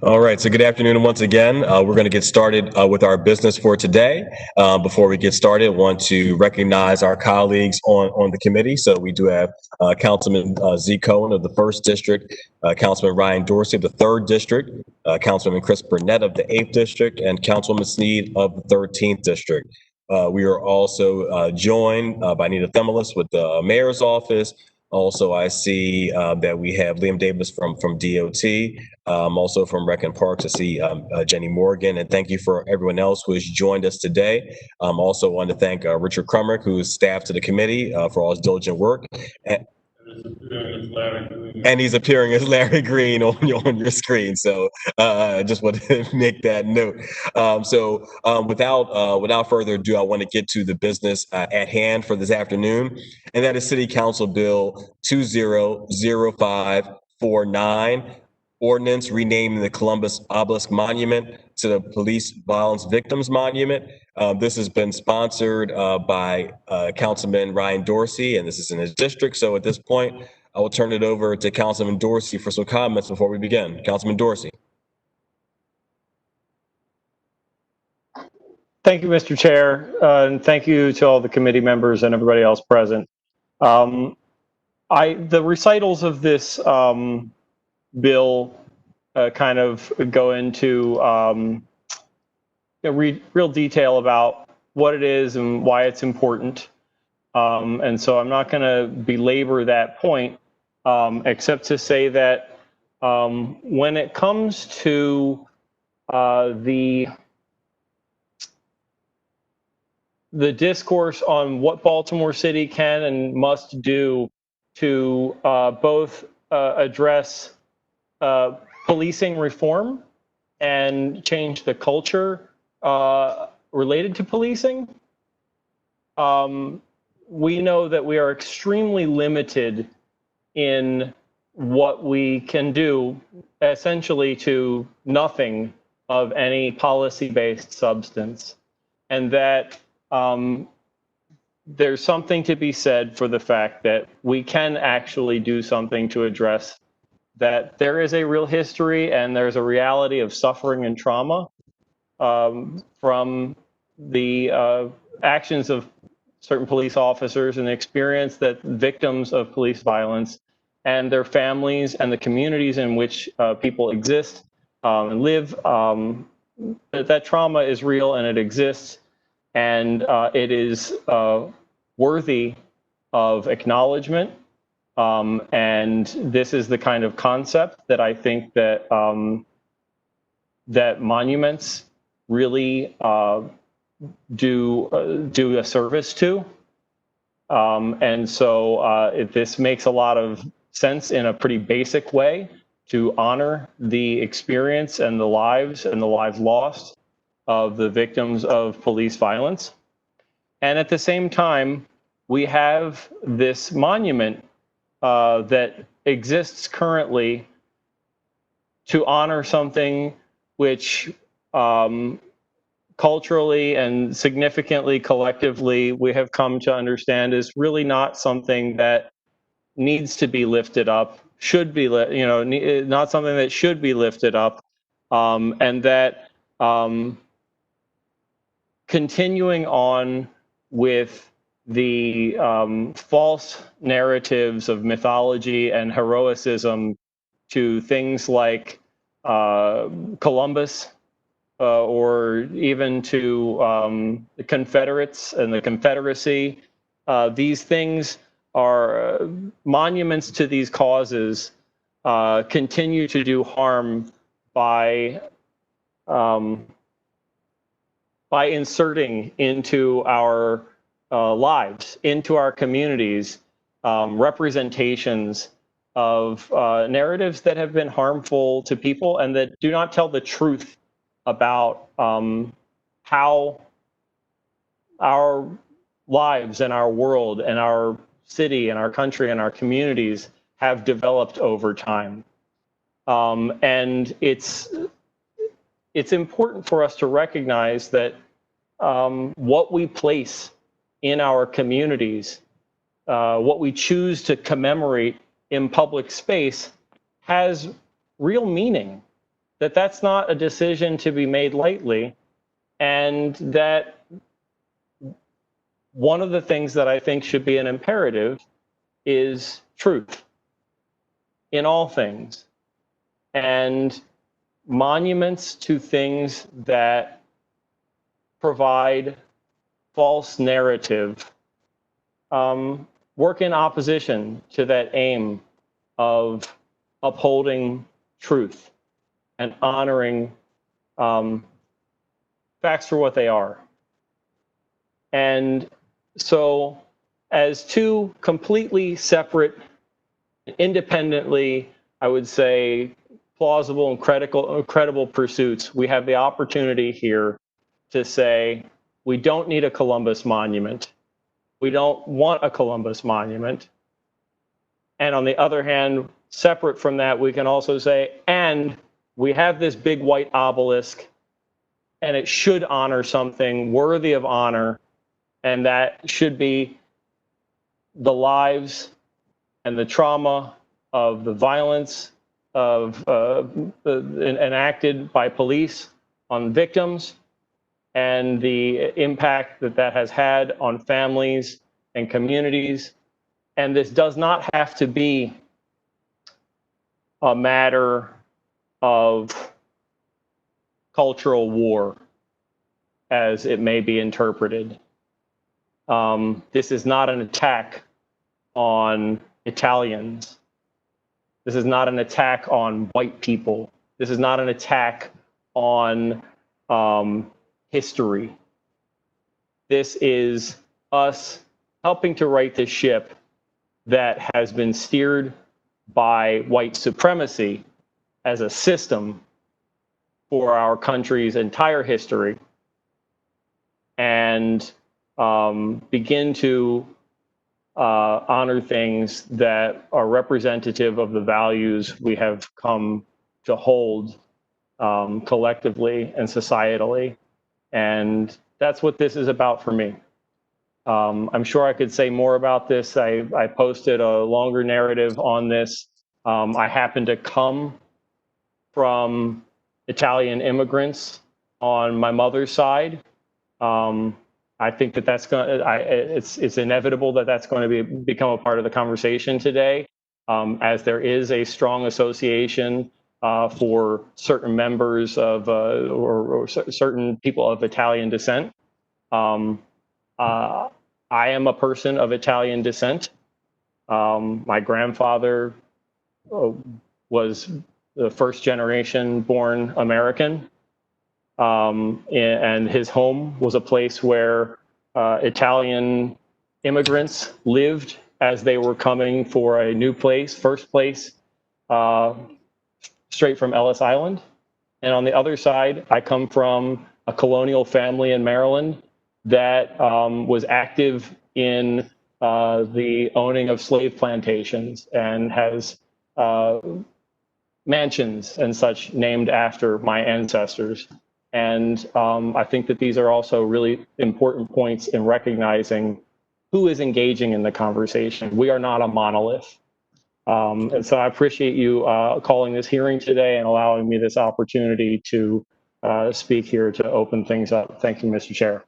All right, so good afternoon once again. We're going to get started with our business for today. Before we get started, I want to recognize our colleagues on the committee. So we do have Councilman Z. Cohen of the 1st District, Councilman Ryan Dorsey of the 3rd District, Councilman Chris Burnett of the 8th District, and Councilwoman Sneed of the 13th District. We are also joined by Anita Themelis with the Mayor's Office. Also, I see that we have Liam Davis from DOT. Also from Rec and Parks, I see Jenny Morgan, and thank you for everyone else who has joined us today. Also want to thank Richard Crumrick, who is staff to the committee, for all his diligent work. And he's appearing as Larry Green on your screen. So I just want to make that note. Without further ado, I want to get to the business at hand for this afternoon, and that is City Council Bill 200549. Ordinance renaming the Columbus Obelisk Monument to the Police Violence Victims Monument. This has been sponsored by Councilman Ryan Dorsey, and this is in his district. So at this point, I will turn it over to Councilman Dorsey for some comments before we begin. Councilman Dorsey. Thank you, Mr. Chair, and thank you to all the committee members and everybody else present. The recitals of this bill kind of go into real detail about what it is and why it's important. And so I'm not going to belabor that point, except to say that when it comes to the discourse on what Baltimore City can and must do to both address policing reform and change the culture related to policing, we know that we are extremely limited in what we can do, essentially to nothing of any policy-based substance, and that there's something to be said for the fact that we can actually do something to address that. There is a real history and there's a reality of suffering and trauma from the actions of certain police officers and the experience that victims of police violence and their families and the communities in which people exist and live, that trauma is real and it exists, and it is worthy of acknowledgement. And this is the kind of concept that I think that that monuments really do a service to. And so this makes a lot of sense in a pretty basic way to honor the experience and the lives lost of the victims of police violence. And at the same time, we have this monument that exists currently to honor something which culturally and significantly collectively we have come to understand is really not something that needs to be lifted up, should be, not something that should be lifted up, and that continuing on with the false narratives of mythology and heroicism to things like Columbus, or even to the Confederates and the Confederacy. These things are monuments to these causes, continue to do harm by inserting into our lives, into our communities, representations of narratives that have been harmful to people and that do not tell the truth about how our lives and our world and our city and our country and our communities have developed over time. And it's important for us to recognize that what we place in our communities, what we choose to commemorate in public space, has real meaning. that that's not a decision to be made lightly, and that one of the things that I think should be an imperative is truth in all things. And monuments to things that provide false narrative work in opposition to that aim of upholding truth and honoring facts for what they are. And so, as two completely separate, independently, I would say, plausible and credible pursuits, we have the opportunity here to say, we don't need a Columbus monument. We don't want a Columbus monument. And on the other hand, separate from that, we can also say, and we have this big white obelisk, and it should honor something worthy of honor, and that should be the lives and the trauma of the violence of enacted by police on victims, and the impact that that has had on families and communities. And this does not have to be a matter of cultural war, as it may be interpreted. This is not an attack on Italians. This is not an attack on white people. This is not an attack on history. This is us helping to right the ship that has been steered by white supremacy as a system for our country's entire history, and begin to honor things that are representative of the values we have come to hold collectively and societally. And that's what this is about for me. I'm sure I could say more about this. I posted a longer narrative on this. I happen to come from Italian immigrants on my mother's side. I think that that's going. It's inevitable that that's going to become a part of the conversation today, as there is a strong association for certain members of or certain people of Italian descent. I am a person of Italian descent. My grandfather was the first generation born American. And his home was a place where Italian immigrants lived as they were coming for a new place, first place, straight from Ellis Island. And on the other side, I come from a colonial family in Maryland that was active in the owning of slave plantations and has mansions and such named after my ancestors. And I think that these are also really important points in recognizing who is engaging in the conversation. We are not a monolith. And so I appreciate you calling this hearing today and allowing me this opportunity to speak here to open things up. Thank you, Mr. Chair.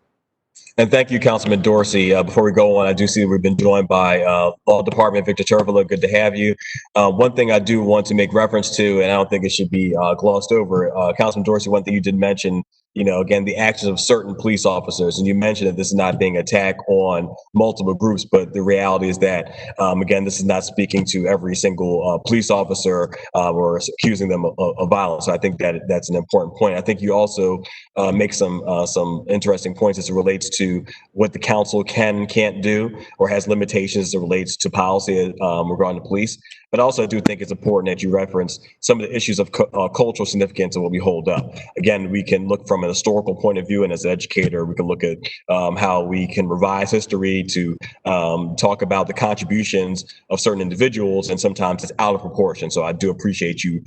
And thank you, Councilman Dorsey. Before we go on, I do see we've been joined by Law Department Victor Tervala. Good to have you. One thing I do want to make reference to, and I don't think it should be glossed over, Councilman Dorsey, one thing you did mention, again, the actions of certain police officers. And you mentioned that this is not being an attack on multiple groups, but the reality is that, again, this is not speaking to every single police officer or accusing them of violence. So I think that that's an important point. I think you also make some interesting points as it relates to what the council can and can't do or has limitations as it relates to policy regarding the police. But also I do think it's important that you reference some of the issues of cultural significance of what we hold up. Again, we can look from an historical point of view, and as an educator, we can look at how we can revise history to talk about the contributions of certain individuals, and sometimes it's out of proportion. So I do appreciate you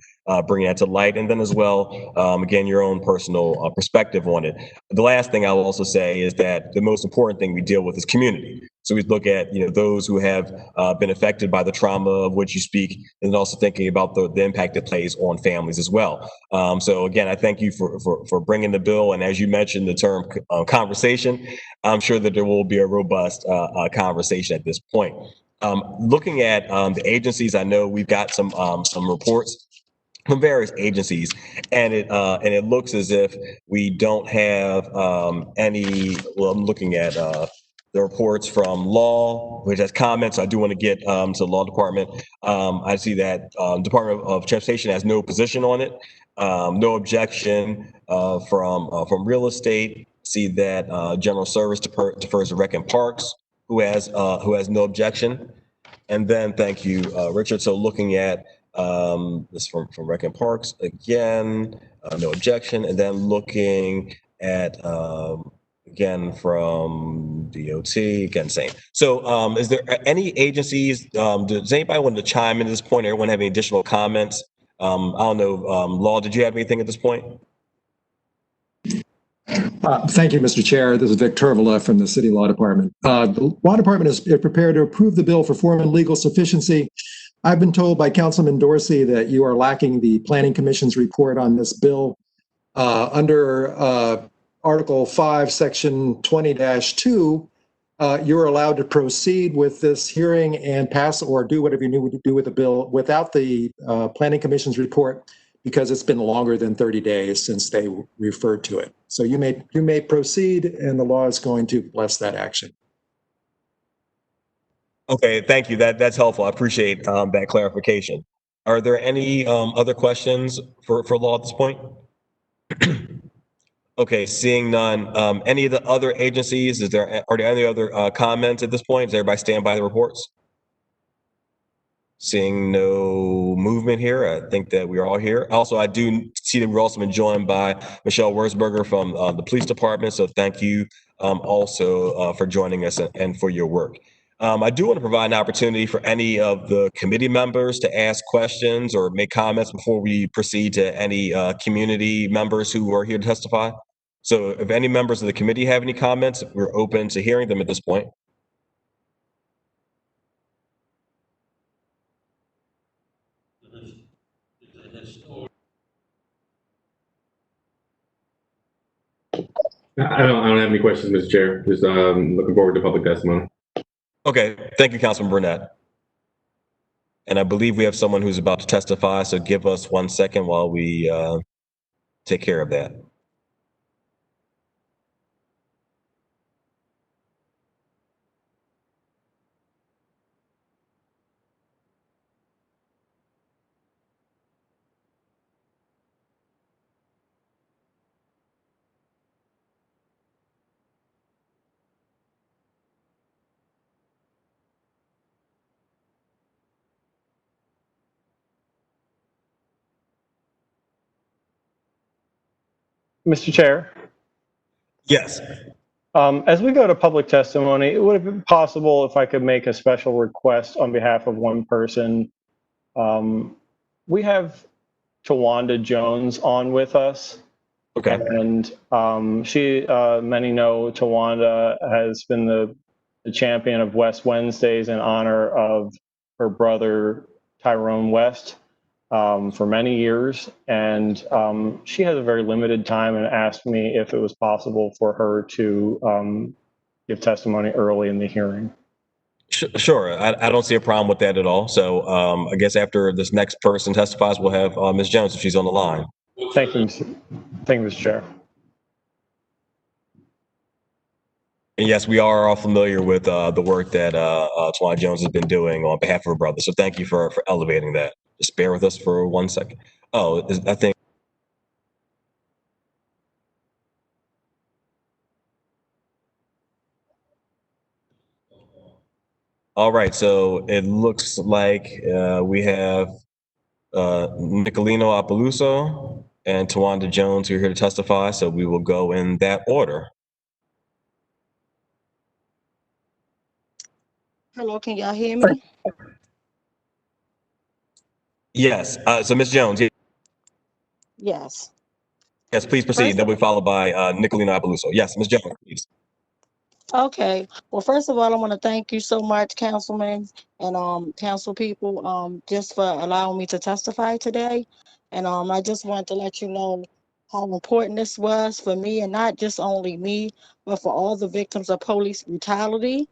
bringing that to light. And then as well, again, your own personal perspective on it. The last thing I will also say is that the most important thing we deal with is community. So we look at, those who have been affected by the trauma of which you speak, and also thinking about the impact it plays on families as well. So again, I thank you for bringing the bill. And as you mentioned, the term conversation, I'm sure that there will be a robust conversation at this point. Looking at the agencies, I know we've got some reports from various agencies, and it looks as if we don't have any. Well, I'm looking at the reports from law, which has comments. I do want to get to the law department. I see that Department of Transportation has no position on it. No objection from real estate. See that General Service defers to Rec and Parks, who has no objection. And then thank you, Richard. So looking at this from Rec and Parks again, no objection. And then looking at again from DOT, again same. So is there any agencies? Does anybody want to chime in at this point? Everyone have any additional comments? I don't know. Law, did you have anything at this point? Thank you, Mr. Chair. This is Vic Turvala from the City Law Department. The Law Department is prepared to approve the bill for form and legal sufficiency. I've been told by Councilman Dorsey that you are lacking the Planning Commission's report on this bill. Under Article 5, Section 20-2, you're allowed to proceed with this hearing and pass or do whatever you need to do with the bill without the Planning Commission's report, because it's been longer than 30 days since they referred to it. So you may proceed, and the law is going to bless that action. Okay, thank you. That's helpful. I appreciate that clarification. Are there any other questions for law at this point? Okay, seeing none. Any of the other agencies? Are there any other comments at this point? Does everybody stand by the reports? Seeing no movement here, I think that we are all here. Also, I do see that we've also been joined by Michelle Wurzberger from the police department. So thank you also for joining us and for your work. I do want to provide an opportunity for any of the committee members to ask questions or make comments before we proceed to any community members who are here to testify. So if any members of the committee have any comments, we're open to hearing them at this point. I don't have any questions, Mr. Chair. Just looking forward to public testimony. Okay, thank you, Councilman Burnett. And I believe we have someone who's about to testify, so give us 1 second while we take care of that. Mr. Chair, Yes. as we go to public testimony, it would have been possible if I could make a special request on behalf of one person. We have Tawanda Jones on with us. Okay. And she, many know Tawanda has been the champion of West Wednesdays in honor of her brother, Tyrone West, for many years. And she has a very limited time and asked me if it was possible for her to give testimony early in the hearing. Sure. I don't see a problem with that at all. So I guess after this next person testifies, we'll have Ms. Jones if she's on the line. Thank you, Mr. Chair. And yes, we are all familiar with the work that Tawanda Jones has been doing on behalf of her brother. So thank you for elevating that. Just bear with us for 1 second. Oh, I think. All right, so it looks like we have Nicolino Apeluso and Tawanda Jones who are here to testify. So we will go in that order. Hello, can y'all hear me? Yes. So Ms. Jones, Yes. yes, please proceed. First Then we followed by Nicolino Apeluso. Yes, Ms. Jones, please. Okay. Well, first of all, I want to thank you so much, councilman and council people, just for allowing me to testify today. And I just wanted to let you know how important this was for me, and not just only me, but for all the victims of police brutality.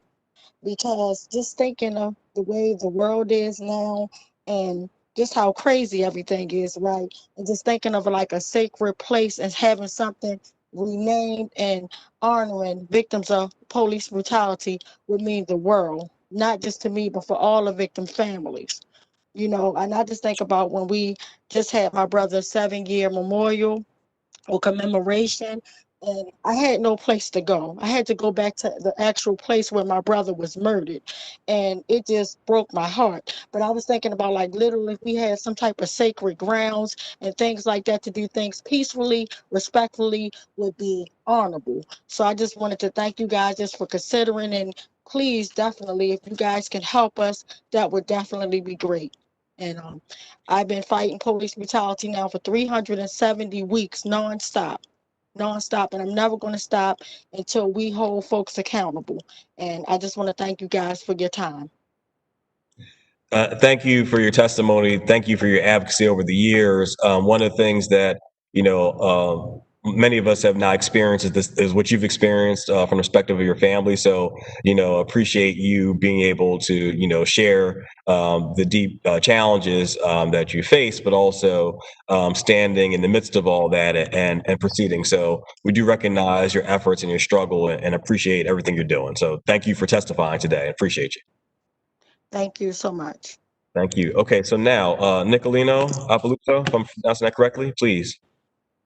Because just thinking of the way the world is now and just how crazy everything is, right? And just thinking of like a sacred place and having something renamed and honoring victims of police brutality would mean the world, not just to me, but for all the victim families. You know, and I just think about when we just had my brother's 7-year memorial or commemoration, and I had no place to go. I had to go back to the actual place where my brother was murdered, and it just broke my heart. But I was thinking about, like, literally if we had some type of sacred grounds and things like that to do things peacefully, respectfully, would be honorable. So I just wanted to thank you guys just for considering, and please, definitely, if you guys can help us, that would definitely be great. And I've been fighting police brutality now for 370 weeks nonstop, nonstop, and I'm never going to stop until we hold folks accountable. And I just want to thank you guys for your time. Thank you for your testimony. Thank you for your advocacy over the years. One of the things that, many of us have not experienced is what you've experienced from the perspective of your family. So, appreciate you being able to, share the deep challenges that you face, but also standing in the midst of all that and proceeding. So we do recognize your efforts and your struggle and appreciate everything you're doing. So thank you for testifying today. I appreciate you. Thank you so much. Thank you. Okay, so now, Nicolino Apaluso, if I'm pronouncing that correctly, please.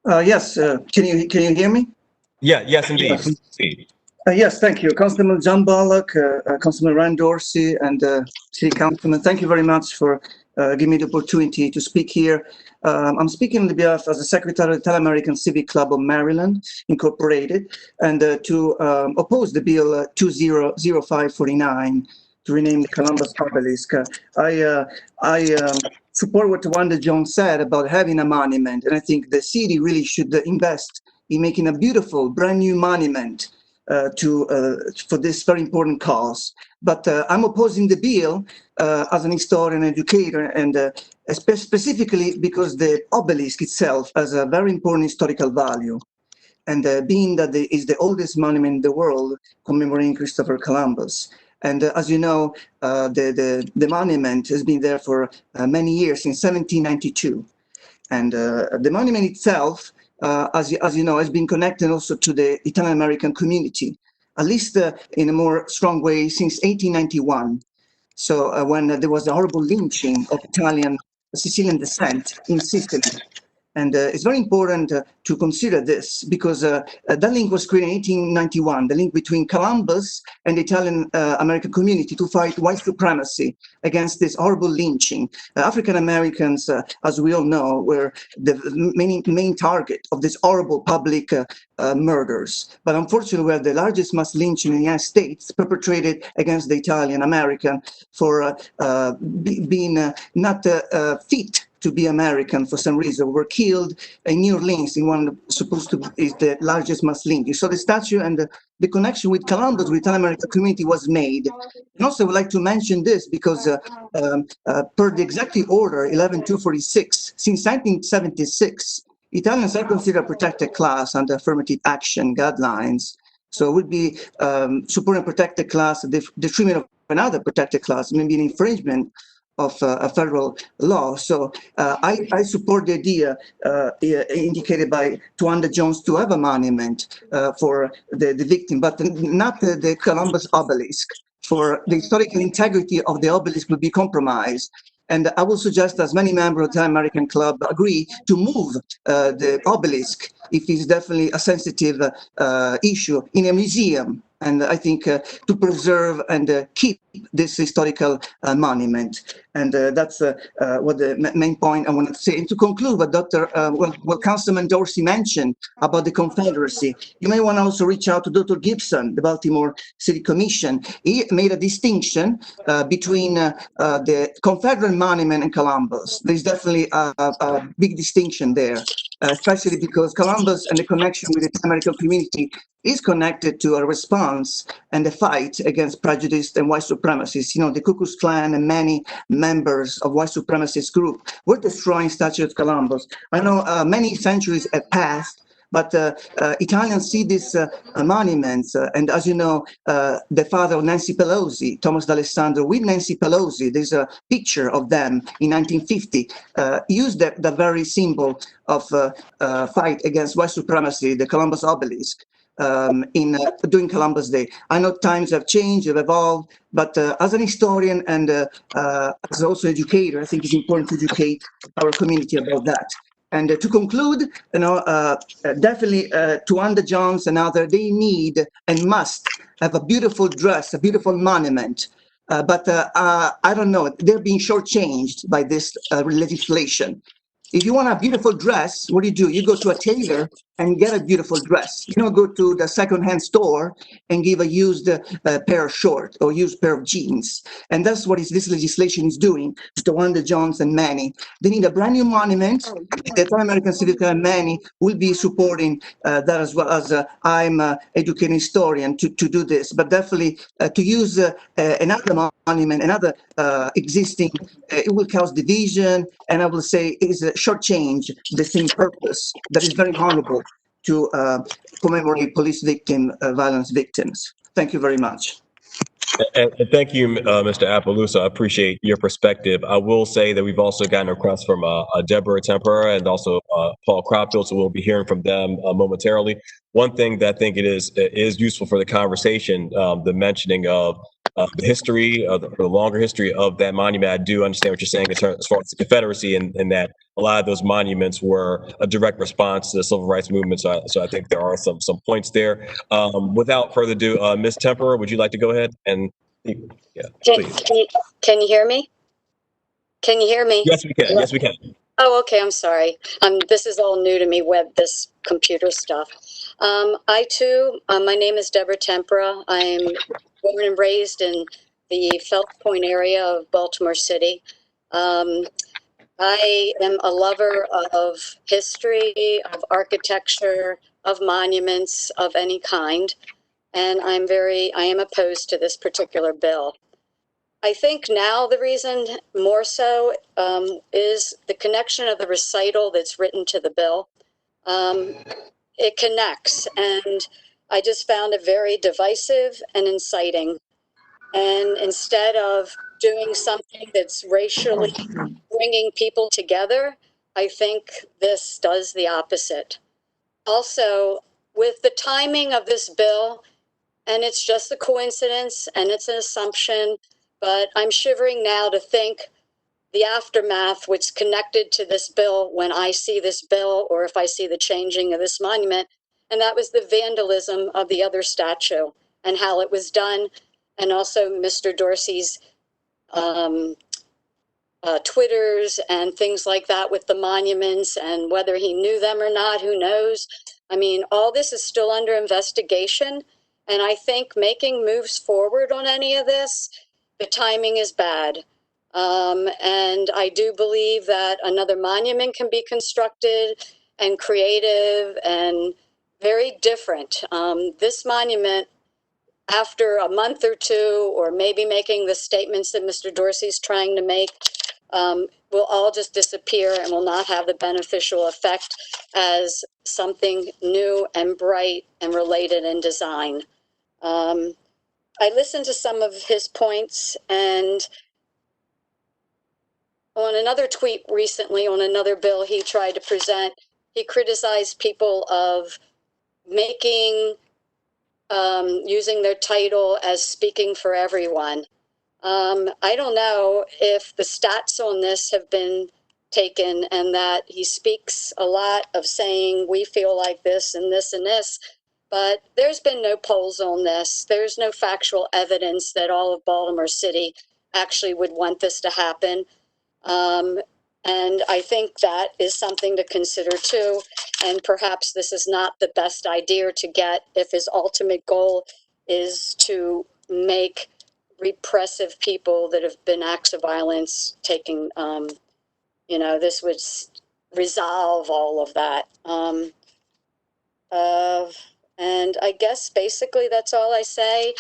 Yes, can you hear me? Yeah, yes, indeed. Yes. Please proceed. Yes, thank you. Councilman John Bullock, Councilman Ryan Dorsey, and City Councilman, thank you very much for giving me the opportunity to speak here. I'm speaking on behalf as a secretary of the Italian-American Civic Club of Maryland, Incorporated, and to oppose the bill 200549 to rename the Columbus Obelisk. I support what Wanda Jones said about having a monument, and I think the city really should invest in making a beautiful, brand new monument for this very important cause. But I'm opposing the bill as an historian and educator, and specifically because the obelisk itself has a very important historical value. And being that it is the oldest monument in the world commemorating Christopher Columbus. And as you know, the monument has been there for many years, since 1792. And the monument itself, as you know, has been connected also to the Italian-American community, at least in a more strong way since 1891. So when there was a horrible lynching of Italian Sicilian descent in Sicily. And it's very important to consider this, because that link was created in 1891, the link between Columbus and the Italian American community to fight white supremacy against this horrible lynching. African Americans, as we all know, were the main target of this horrible public murders. But unfortunately, we have the largest mass lynching in the United States perpetrated against the Italian American for being not fit to be American for some reason, were killed in New Orleans in one supposed to be the largest mass lynching. So the statue and the connection with Columbus, with the Italian American community, was made. And also I would like to mention this because per the Executive Order 11246, since 1976, Italians are considered a protected class under affirmative action guidelines. So it would be supporting a protected class, the treatment of another protected class, maybe an infringement of a federal law. So I support the idea indicated by Tawanda Jones to have a monument for the victim, but not the Columbus obelisk. For the historical integrity of the obelisk would be compromised. And I will suggest, as many members of the American Club agree, to move the obelisk, if it's definitely a sensitive issue, in a museum. And I think to preserve and keep this historical monument. And that's what the main point I wanted to say. And to conclude what Councilman Dorsey mentioned about the Confederacy, you may want to also reach out to Dr. Gibson, the Baltimore City Commission. He made a distinction between the Confederate monument and Columbus. There's definitely a big distinction there, especially because Columbus Columbus and the connection with the American community is connected to a response and a fight against prejudice and white supremacists. You know, the Ku Klux Klan and many members of white supremacist group were destroying Statue of Columbus. I know many centuries have passed, but Italians see these monuments, and as you know, the father of Nancy Pelosi, Thomas D'Alessandro, with Nancy Pelosi, there's a picture of them in 1950, used the very symbol of fight against white supremacy, the Columbus obelisk, during Columbus Day. I know times have changed, have evolved, but as an historian and as also educator, I think it's important to educate our community about that. And to conclude, you know, definitely Towanda Jones and others, they need and must have a beautiful dress, a beautiful monument. But I don't know, they're being shortchanged by this legislation. If you want a beautiful dress, what do? You go to a tailor and get a beautiful dress. You don't go to the secondhand store and give a used pair of shorts or used pair of jeans. And that's what this legislation is doing to Towanda Jones and Manny. They need a brand new monument. The Italian American Civic and Manny will be supporting that, as well as I'm an educated historian to do this. But definitely to use another monument, another existing, it will cause division, and I will say it is a shortchange the same purpose that is very honorable to commemorate police violence victims. Thank you very much. And thank you, Mr. Appaloosa. I appreciate your perspective. I will say that we've also gotten a request from Deborah Tempera and also Paul Cropfield, so we'll be hearing from them momentarily. One thing that I think it is useful for the conversation, the mentioning of the history, the longer history of that monument. I do understand what you're saying as far as the Confederacy, and that a lot of those monuments were a direct response to the civil rights movement. So I think there are some points there. Without further ado, Ms. Tempera, would you like to go ahead and please? Can you hear me? Can you hear me? Yes, we can. Yes, we can. Oh, okay. I'm sorry. This is all new to me, this computer stuff. I too, my name is Deborah Tempera. I'm born and raised in the Fells Point area of Baltimore City. I am a lover of history, of architecture, of monuments of any kind, and I am opposed to this particular bill. I think now the reason more so is the connection of the recital that's written to the bill. It connects, and I just found it very divisive and inciting. And instead of doing something that's racially bringing people together, I think this does the opposite. Also, with the timing of this bill, and it's just a coincidence and it's an assumption, but I'm shivering now to think the aftermath which connected to this bill when I see this bill, or if I see the changing of this monument, and that was the vandalism of the other statue and how it was done, and also Mr. Dorsey's Twitters and things like that with the monuments, and whether he knew them or not, who knows? I mean, all this is still under investigation, and I think making moves forward on any of this, the timing is bad. And I do believe that another monument can be constructed and creative and very different. This monument, after a month or two, or maybe making the statements that Mr. Dorsey's trying to make, will all just disappear and will not have the beneficial effect as something new and bright and related in design. I listened to some of his points, and on another tweet recently on another bill he tried to present, he criticized people of making, using their title as speaking for everyone. I don't know if the stats on this have been taken, and that he speaks a lot of saying we feel like this and this and this, but there's been no polls on this. There's no factual evidence that all of Baltimore City actually would want this to happen. And I think that is something to consider too. And perhaps this is not the best idea to get if his ultimate goal is to make repressive people that have been acts of violence taking, this would resolve all of that. And I guess basically that's all I say.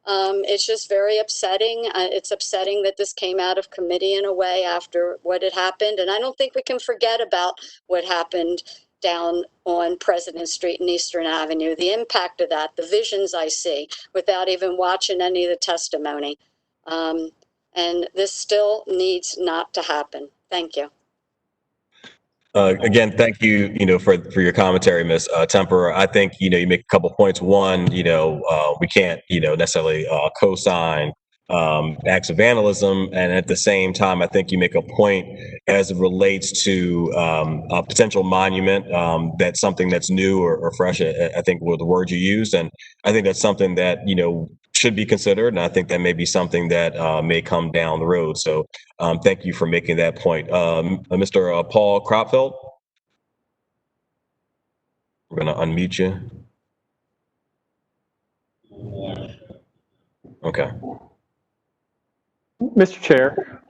It's just very upsetting. It's upsetting that this came out of committee in a way after what had happened. And I don't think we can forget about what happened down on President Street and Eastern Avenue, the impact of that, the visions I see without even watching any of the testimony. And this still needs not to happen. Thank you. Again, thank you, for your commentary, Ms. Temper. I think, you make a couple points. One, we can't, necessarily co-sign acts of vandalism. And at the same time, I think you make a point as it relates to a potential monument, that's something that's new or fresh, I think were the words you used. And I think that's something that, should be considered. And I think that may be something that may come down the road. So thank you for making that point. Mr. Paul Cropfeld. We're going to unmute you. Okay. Mr. Chair.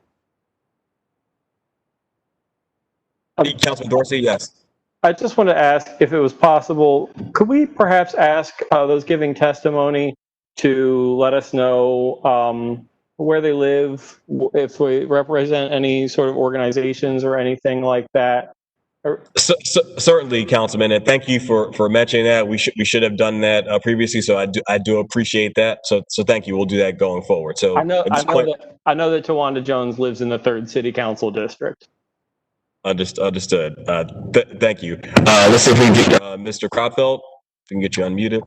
Councilman Dorsey, yes. I just want to ask if it was possible, could we perhaps ask those giving testimony to let us know where they live, if we represent any sort of organizations or anything like that? Certainly, Councilman, and thank you for mentioning that. We should have done that previously, so I do appreciate that. So thank you. We'll do that going forward. So I know that Tawanda Jones lives in the 3rd City Council District. Understood. Thank you. Let's see if we can get Mr. Cropfeld. If we can get you unmuted.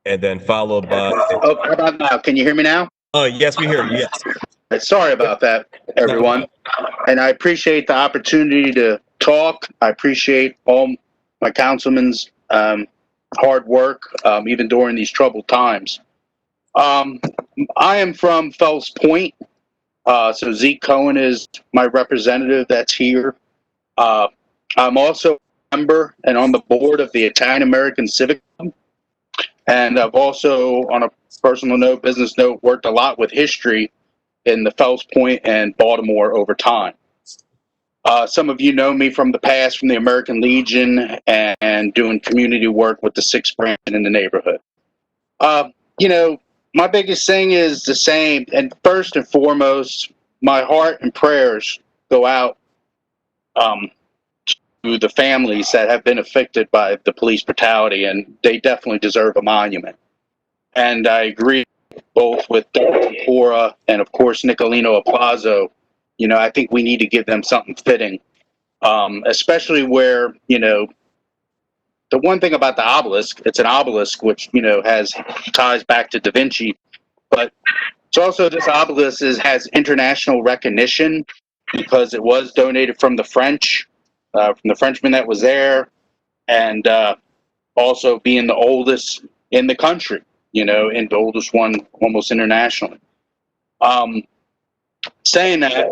And then followed by. Oh, how about now? Can you hear me now? Yes, we hear you. Yes. Sorry about that, everyone. And I appreciate the opportunity to talk. I appreciate all my councilmen's hard work, even during these troubled times. I am from Fells Point. So Zeke Cohen is my representative that's here. I'm also a member and on the board of the Italian American Civic Club. And I've also, on a personal note, business note, worked a lot with history in the Fells Point and Baltimore over time. Some of you know me from the past, from the American Legion and doing community work with the 6th branch in the neighborhood. My biggest thing is the same. And first and foremost, my heart and prayers go out to the families that have been affected by the police brutality, and they definitely deserve a monument. And I agree both with Tempora and, of course, Nicolino Aplauso. I think we need to give them something fitting, especially where, the one thing about the obelisk, it's an obelisk, which, has ties back to Da Vinci, but it's also this obelisk has international recognition because it was donated from the French. From the Frenchman that was there, and also being the oldest in the country, and the oldest one almost internationally. Saying that,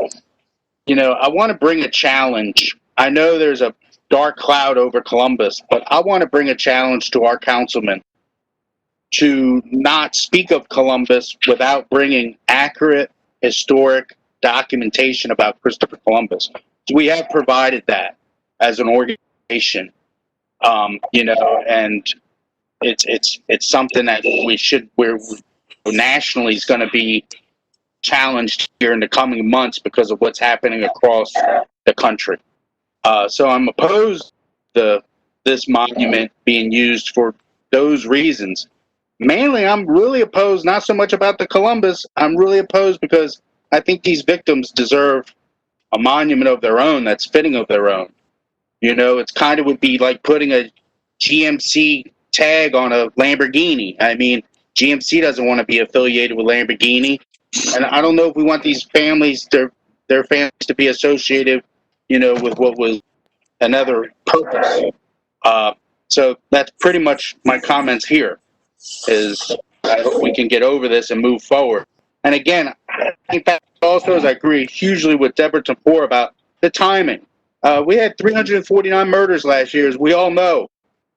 I want to bring a challenge. I know there's a dark cloud over Columbus, but I want to bring a challenge to our councilmen to not speak of Columbus without bringing accurate historic documentation about Christopher Columbus. So we have provided that as an organization, and it's something that we're nationally is going to be challenged here in the coming months because of what's happening across the country. So I'm opposed to this monument being used for those reasons. Mainly, I'm really opposed, not so much about the Columbus. I'm really opposed because I think these victims deserve a monument of their own that's fitting of their own. It's kind of would be like putting a GMC tag on a Lamborghini. I mean, GMC doesn't want to be affiliated with Lamborghini. And I don't know if we want these families, their families to be associated, with what was another purpose. So that's pretty much my comments here, is I hope we can get over this and move forward. And again, I think that also, as I agree hugely with Deborah Tempora about the timing. We had 349 murders last year, as we all know.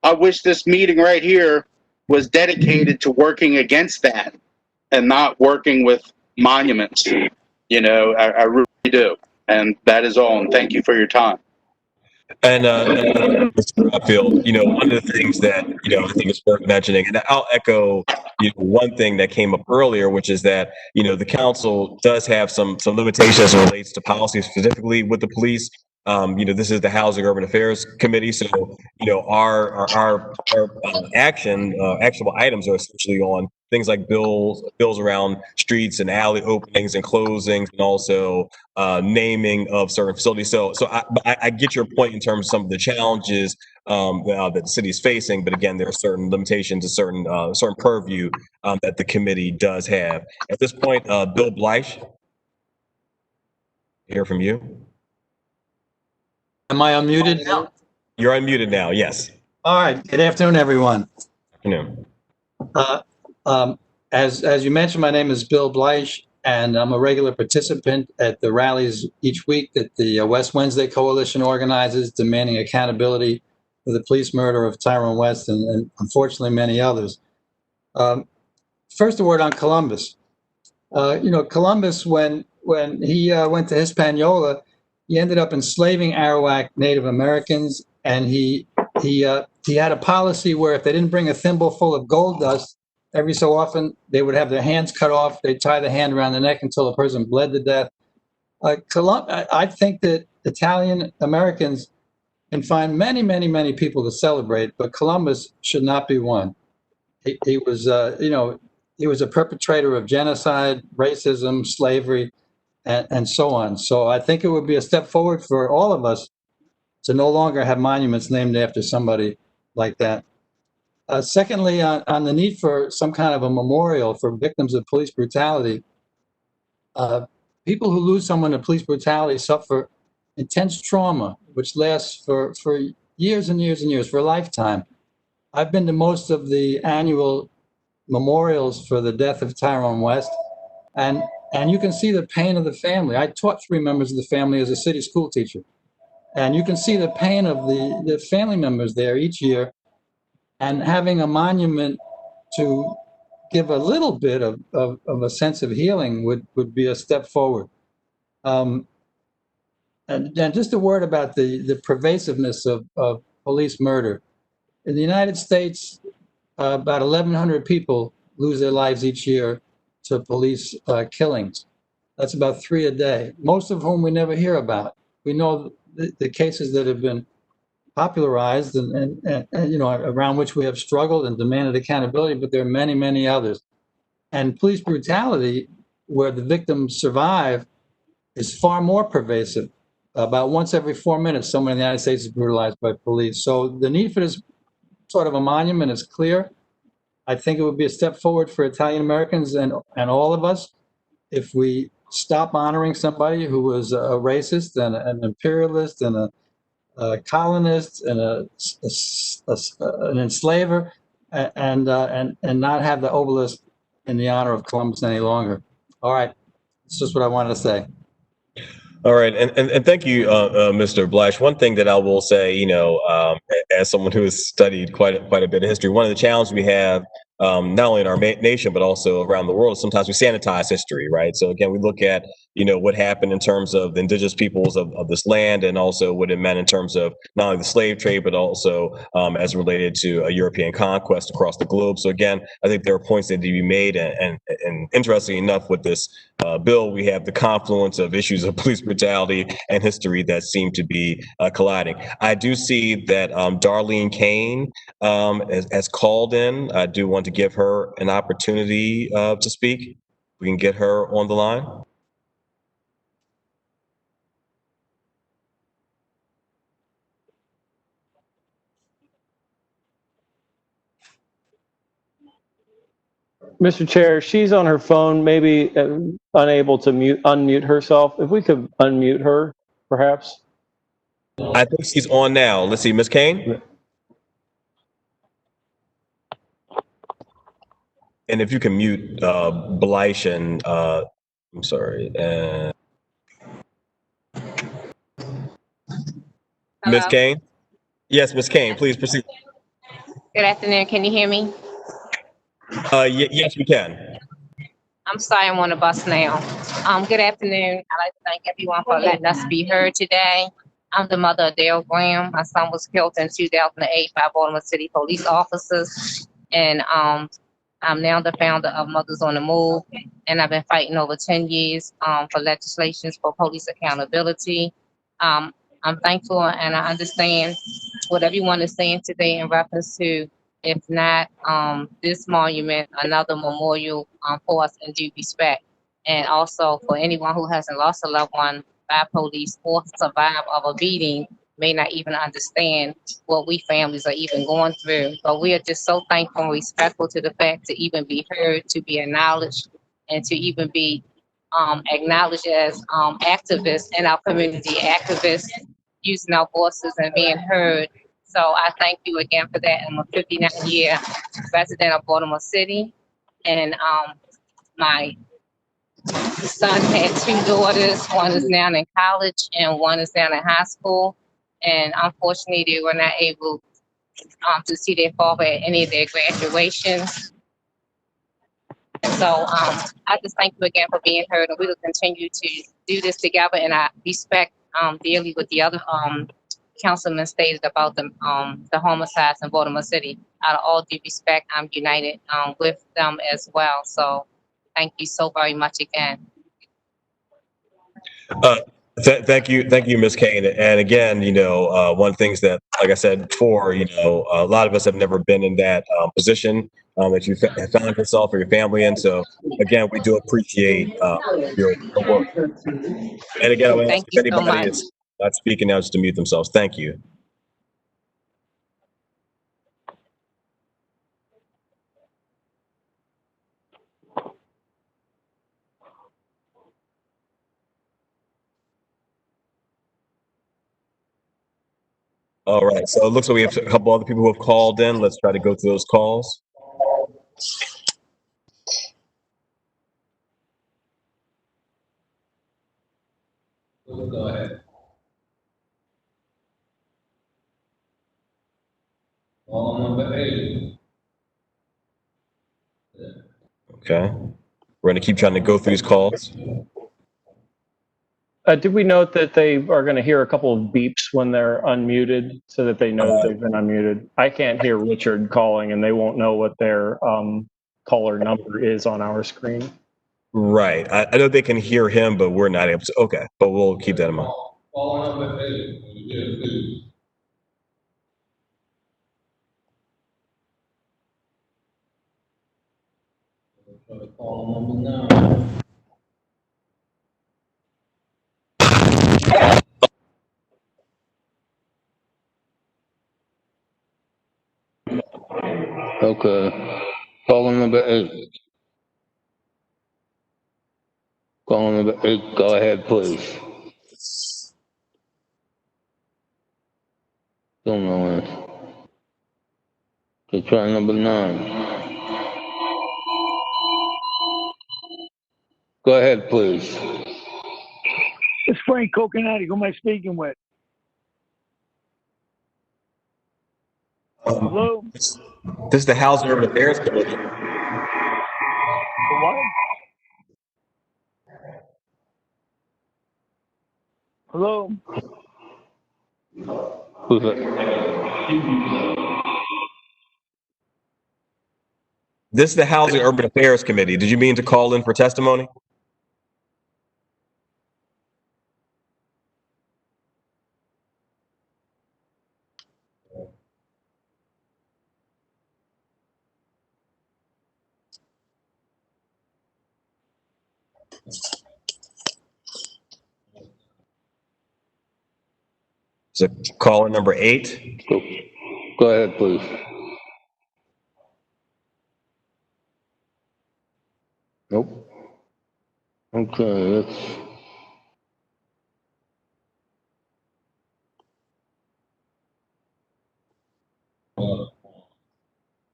I wish this meeting right here was dedicated to working against that and not working with monuments. You know, I really do. And that is all. And thank you for your time. And Mr. Duffield, one of the things that I think is worth mentioning, and I'll echo one thing that came up earlier, which is that the council does have some limitations as it relates to policy, specifically with the police. This is the Housing Urban Affairs Committee, so our actionable items are essentially on things like bills around streets and alley openings and closings, and also naming of certain facilities. So I get your point in terms of some of the challenges that the city is facing, but again, there are certain limitations, certain purview that the committee does have. At this point, Bill Bleich, hear from you. Am I unmuted now? You're unmuted now. Yes. All right. Good afternoon, everyone. Afternoon. As you mentioned, my name is Bill Bleich, and I'm a regular participant at the rallies each week that the West Wednesday Coalition organizes, demanding accountability for the police murder of Tyrone West and unfortunately many others. First, a word on Columbus. Columbus, when he went to Hispaniola, he ended up enslaving Arawak Native Americans, and he had a policy where if they didn't bring a thimble full of gold dust, every so often they would have their hands cut off. They'd tie the hand around the neck until the person bled to death. I think that Italian Americans can find many, many, many people to celebrate, but Columbus should not be one. He was a perpetrator of genocide, racism, slavery, and so on. So I think it would be a step forward for all of us to no longer have monuments named after somebody like that. Secondly, on the need for some kind of a memorial for victims of police brutality, people who lose someone to police brutality suffer intense trauma, which lasts for years and years and years, for a lifetime. I've been to most of the annual memorials for the death of Tyrone West, and you can see the pain of the family. I taught 3 members of the family as a city school teacher. And you can see the pain of the family members there each year. And having a monument to give a little bit of a sense of healing would be a step forward. And just a word about the pervasiveness of police murder. In the United States, about 1,100 people lose their lives each year to police killings. That's about 3 a day, most of whom we never hear about. We know the cases that have been popularized and around which we have struggled and demanded accountability, but there are many, many others. And police brutality, where the victims survive, is far more pervasive. About once every 4 minutes, someone in the United States is brutalized by police. So the need for this sort of a monument is clear. I think it would be a step forward for Italian Americans and all of us if we stop honoring somebody who was a racist and an imperialist and a colonist and an enslaver, and not have the obelisk in the honor of Columbus any longer. All right, that's just what I wanted to say. All right, and thank you, Mr. Bleich. One thing that I will say, as someone who has studied quite a bit of history, one of the challenges we have, not only in our nation but also around the world, is sometimes we sanitize history, right? So again, we look at what happened in terms of the indigenous peoples of this land, and also what it meant in terms of not only the slave trade but also as related to a European conquest across the globe. So again, I think there are points that need to be made, and interestingly enough, with this bill, we have the confluence of issues of police brutality and history that seem to be colliding. I do see that Darlene Kane has called in. I do want to give her an opportunity to speak. We can get her on the line. Mr. Chair, she's on her phone, maybe unable to unmute herself. If we could unmute her, perhaps. I think she's on now. Let's see, Ms. Kane. And if you can mute Bleich and I'm sorry, Ms. Kane. Yes, Ms. Kane, please proceed. Good afternoon. Can you hear me? Yes, we can. I'm sorry, I'm on the bus now. Good afternoon. I'd like to thank everyone for letting us be heard today. I'm the mother of Dale Graham. My son was killed in 2008 by Baltimore City police officers. And I'm now the founder of Mothers on the Move. And I've been fighting over 10 years for legislations for police accountability. I'm thankful and I understand what everyone is saying today in reference to, if not this monument, another memorial for us in due respect. And also for anyone who hasn't lost a loved one by police or survived of a beating may not even understand what we families are even going through. But we are just so thankful and respectful to the fact to even be heard, to be acknowledged, and to even be acknowledged as activists in our community, activists using our voices and being heard. So I thank you again for that. I'm a 59-year resident of Baltimore City, and my son had 2 daughters. One is now in college, and one is now in high school. And unfortunately, they were not able to see their father at any of their graduations. So I just thank you again for being heard, and we will continue to do this together. And I respect dearly what the other councilman stated about the homicides in Baltimore City. Out of all due respect, I'm united with them as well. So thank you so very much again. Thank you, Ms. Kane. And again, one of the things that, like I said before, a lot of us have never been in that position that you have found yourself or your family in. So again, we do appreciate your work. And again, I want to ask if anybody is not speaking now, just to mute themselves. Thank you. All right, so it looks like we have a couple other people who have called in. Let's try to go through those calls. Go ahead. Call number 8. Okay, we're going to keep trying to go through these calls. Did we note that they are going to hear a couple of beeps when they're unmuted so that they know they've been unmuted? I can't hear Richard calling, and they won't know what their caller number is on our screen. Right. I know they can hear him, but we're not able to. Okay, but we'll keep that in mind. Call number 8. Yeah, please. Call number 9. Okay. Call number 8. Call number 8. Go ahead, please. Still no answer. Okay, try number 9. Go ahead, please. It's Frank Coconati. Who am I speaking with? Hello? This is the Housing and Urban Affairs Committee. What? Hello? Who's that? This is the Housing and Urban Affairs Committee. Did you mean to call in for testimony? So caller number 8. Go ahead, please. Nope. Okay, let's.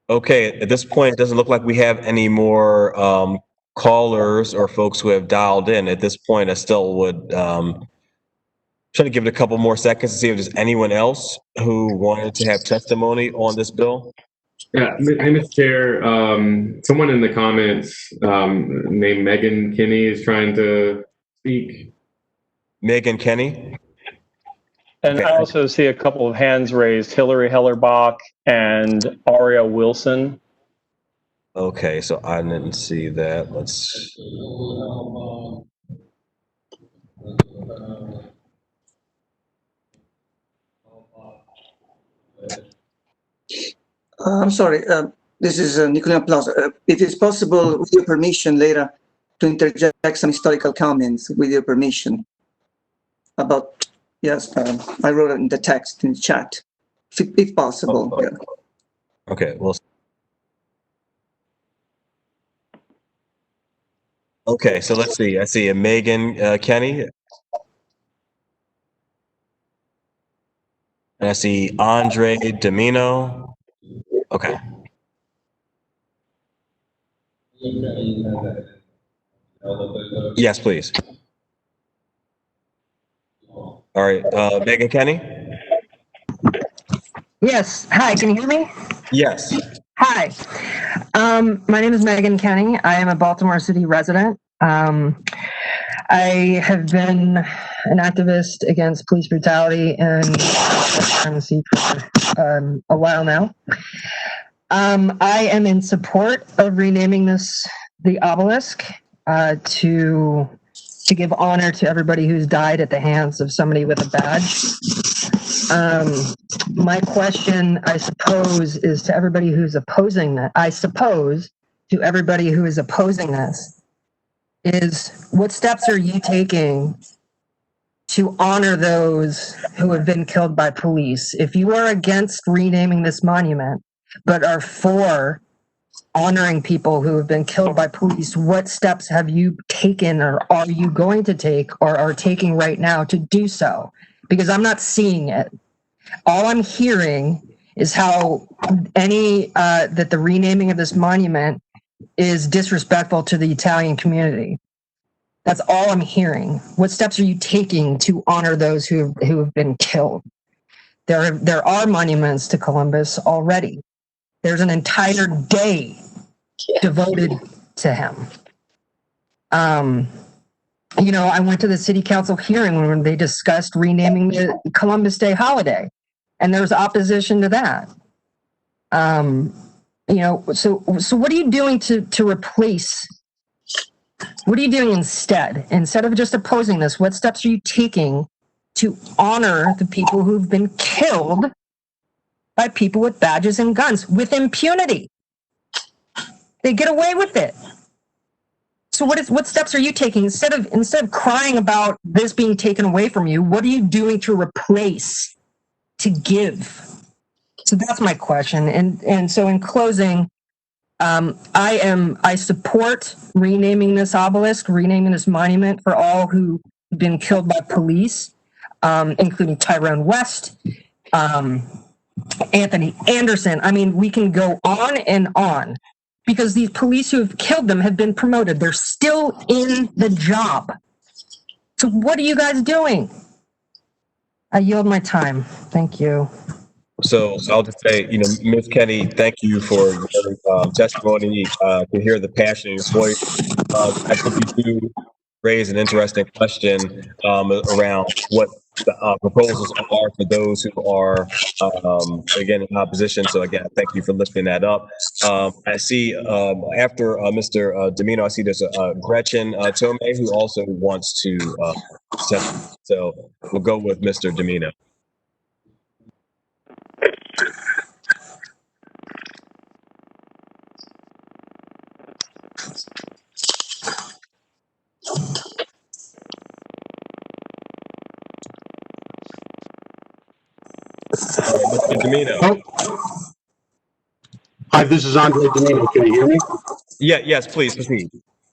Okay, at this point, it doesn't look like we have any more callers or folks who have dialed in. At this point, I still would try to give it a couple more seconds to see if there's anyone else who wanted to have testimony on this bill. Yeah, hey, Mr. Chair, someone in the comments named Megan Kinney is trying to speak. Megan Kenny? And Okay. I also see a couple of hands raised, Hillary Hellerbach and Aria Wilson. Okay, so I didn't see that. Let's. I'm sorry, this is Nicolino Plaza. It is possible, with your permission later, to interject some historical comments, with your permission, about, yes, I wrote it in the text, in the chat, if possible. Yeah. Okay, well. Okay, so let's see. I see a Megan Kenny. And I see Andre Domino. Okay. Yes, please. All right, Megan Kenny? Yes. Hi, can you hear me? Yes. Hi. My name is Megan Kenny. I am a Baltimore City resident. I have been an activist against police brutality and supremacy for a while now. I am in support of renaming this the obelisk to give honor to everybody who's died at the hands of somebody with a badge. My question, I suppose, is to everybody who's opposing that. I suppose to everybody who is opposing this is, what steps are you taking to honor those who have been killed by police? If you are against renaming this monument, but are for honoring people who have been killed by police, what steps have you taken, or are you going to take, or are taking right now to do so? Because I'm not seeing it. All I'm hearing is how that the renaming of this monument is disrespectful to the Italian community. That's all I'm hearing. What steps are you taking to honor those who have been killed? There are monuments to Columbus already. There's an entire day devoted to him. I went to the city council hearing when they discussed renaming the Columbus Day holiday, and there was opposition to that. So what are you doing to replace? What are you doing instead? Instead of just opposing this, what steps are you taking to honor the people who've been killed by people with badges and guns with impunity? They get away with it. So what steps are you taking instead of crying about this being taken away from you? What are you doing to replace, to give? So that's my question. And so in closing, I support renaming this obelisk, renaming this monument for all who've been killed by police, including Tyrone West, Anthony Anderson. I mean, we can go on and on, because these police who have killed them have been promoted. They're still in the job. So what are you guys doing? I yield my time. Thank you. So I'll just say, Ms. Kenny, thank you for your testimony. To hear the passion in your voice. I think you do raise an interesting question around what the proposals are for those who are, again, in opposition. So again, thank you for lifting that up. I see after Mr. Domino, I see there's a Gretchen Tomei who also wants to testify. So we'll go with Mr. Domino. Mr. Domino. Hi, this is Andre Domino. Can you hear me? Yes, please proceed.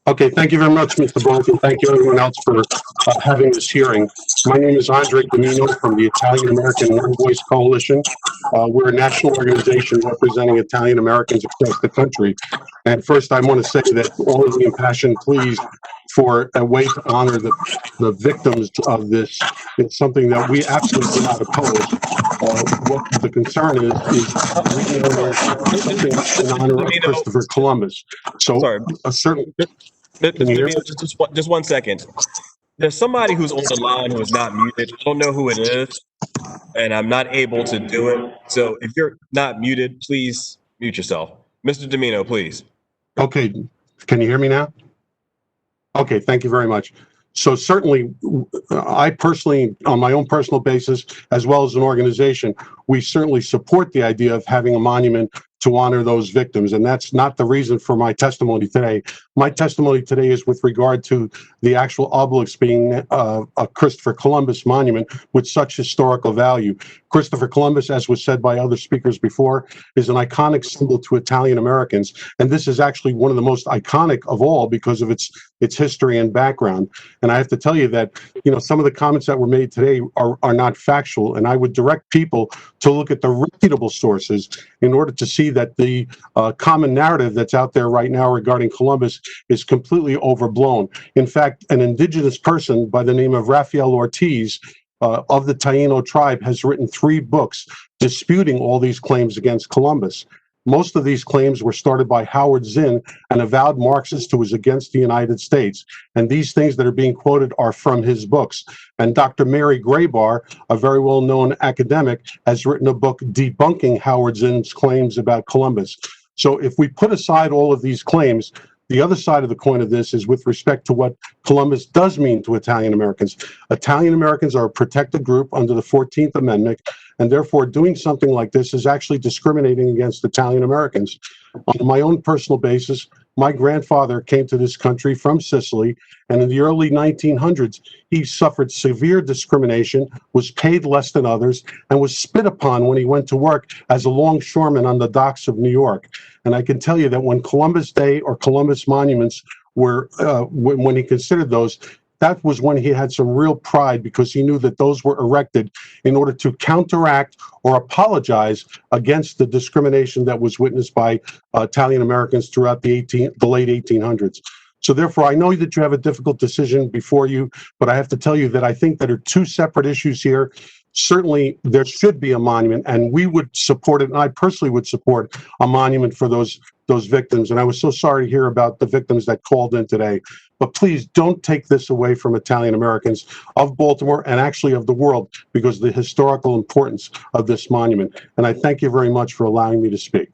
Okay, thank you very much, Mr. Blank, and thank you everyone else for having this hearing. My name is Andre Domino from the Italian American One Voice Coalition. We're a national organization representing Italian Americans across the country. And first, I want to say that all of the impassioned pleas for a way to honor the victims of this is something that we absolutely do not oppose. What the concern is we know there's something in honor of Christopher Columbus. So Sorry. a certain, Mr. can you hear me? Domino, just 1 second. There's somebody who's on the line who is not muted. I don't know who it is, and I'm not able to do it. So if you're not muted, please mute yourself. Mr. Domino, please. Okay, can you hear me now? Okay, thank you very much. So certainly, I personally, on my own personal basis, as well as an organization, we certainly support the idea of having a monument to honor those victims. And that's not the reason for my testimony today. My testimony today is with regard to the actual obelisk being a Christopher Columbus monument with such historical value. Christopher Columbus, as was said by other speakers before, is an iconic symbol to Italian Americans. And this is actually one of the most iconic of all because of its history and background. And I have to tell you that, you know, some of the comments that were made today are not factual. And I would direct people to look at the reputable sources in order to see that the common narrative that's out there right now regarding Columbus is completely overblown. In fact, an indigenous person by the name of Rafael Ortiz of the Taino tribe has written 3 books disputing all these claims against Columbus. Most of these claims were started by Howard Zinn, an avowed Marxist who was against the United States. And these things that are being quoted are from his books. And Dr. Mary Graybar, a very well-known academic, has written a book debunking Howard Zinn's claims about Columbus. So if we put aside all of these claims, the other side of the coin of this is with respect to what Columbus does mean to Italian Americans. Italian Americans are a protected group under the 14th Amendment, and therefore doing something like this is actually discriminating against Italian Americans. On my own personal basis, my grandfather came to this country from Sicily, and in the early 1900s, he suffered severe discrimination, was paid less than others, and was spit upon when he went to work as a longshoreman on the docks of New York. And I can tell you that when Columbus Day or Columbus monuments were, when he considered those, that was when he had some real pride because he knew that those were erected in order to counteract or apologize against the discrimination that was witnessed by Italian Americans throughout the late 1800s. So therefore, I know that you have a difficult decision before you, but I have to tell you that I think there are 2 separate issues here. Certainly, there should be a monument, and we would support it, and I personally would support a monument for those victims. And I was so sorry to hear about the victims that called in today. But please don't take this away from Italian Americans of Baltimore and actually of the world because of the historical importance of this monument. And I thank you very much for allowing me to speak.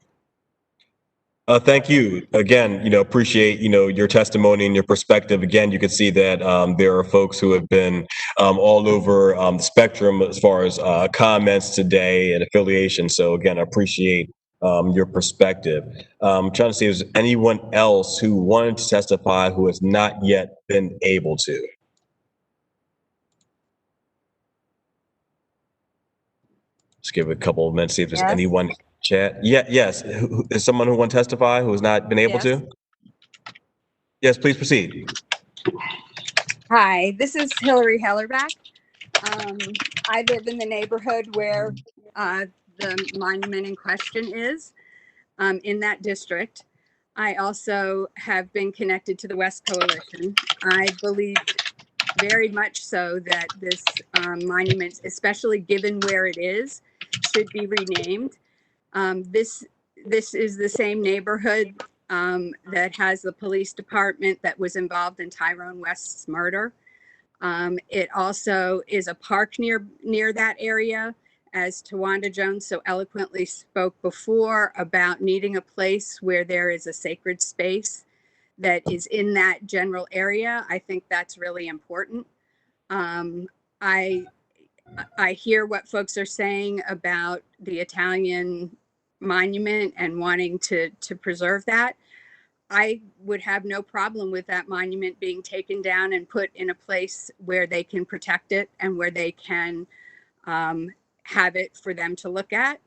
Thank you. Again, appreciate, your testimony and your perspective. Again, you can see that there are folks who have been all over the spectrum as far as comments today and affiliation. So again, I appreciate your perspective. I'm trying to see if there's anyone else who wanted to testify who has not yet been able to. Let's give it a couple of minutes, see if there's anyone in chat. Yes. Is someone who want to testify who has not been able to? Yes, please proceed. Hi, this is Hillary Hellerback. I live in the neighborhood where the monument in question is, in that district. I also have been connected to the West Coalition. I believe very much so that this monument, especially given where it is, should be renamed. This is the same neighborhood that has the police department that was involved in Tyrone West's murder. It also is a park near that area, as Tawanda Jones so eloquently spoke before about needing a place where there is a sacred space that is in that general area. I think that's really important. I hear what folks are saying about the Italian monument and wanting to preserve that. I would have no problem with that monument being taken down and put in a place where they can protect it and where they can have it for them to look at,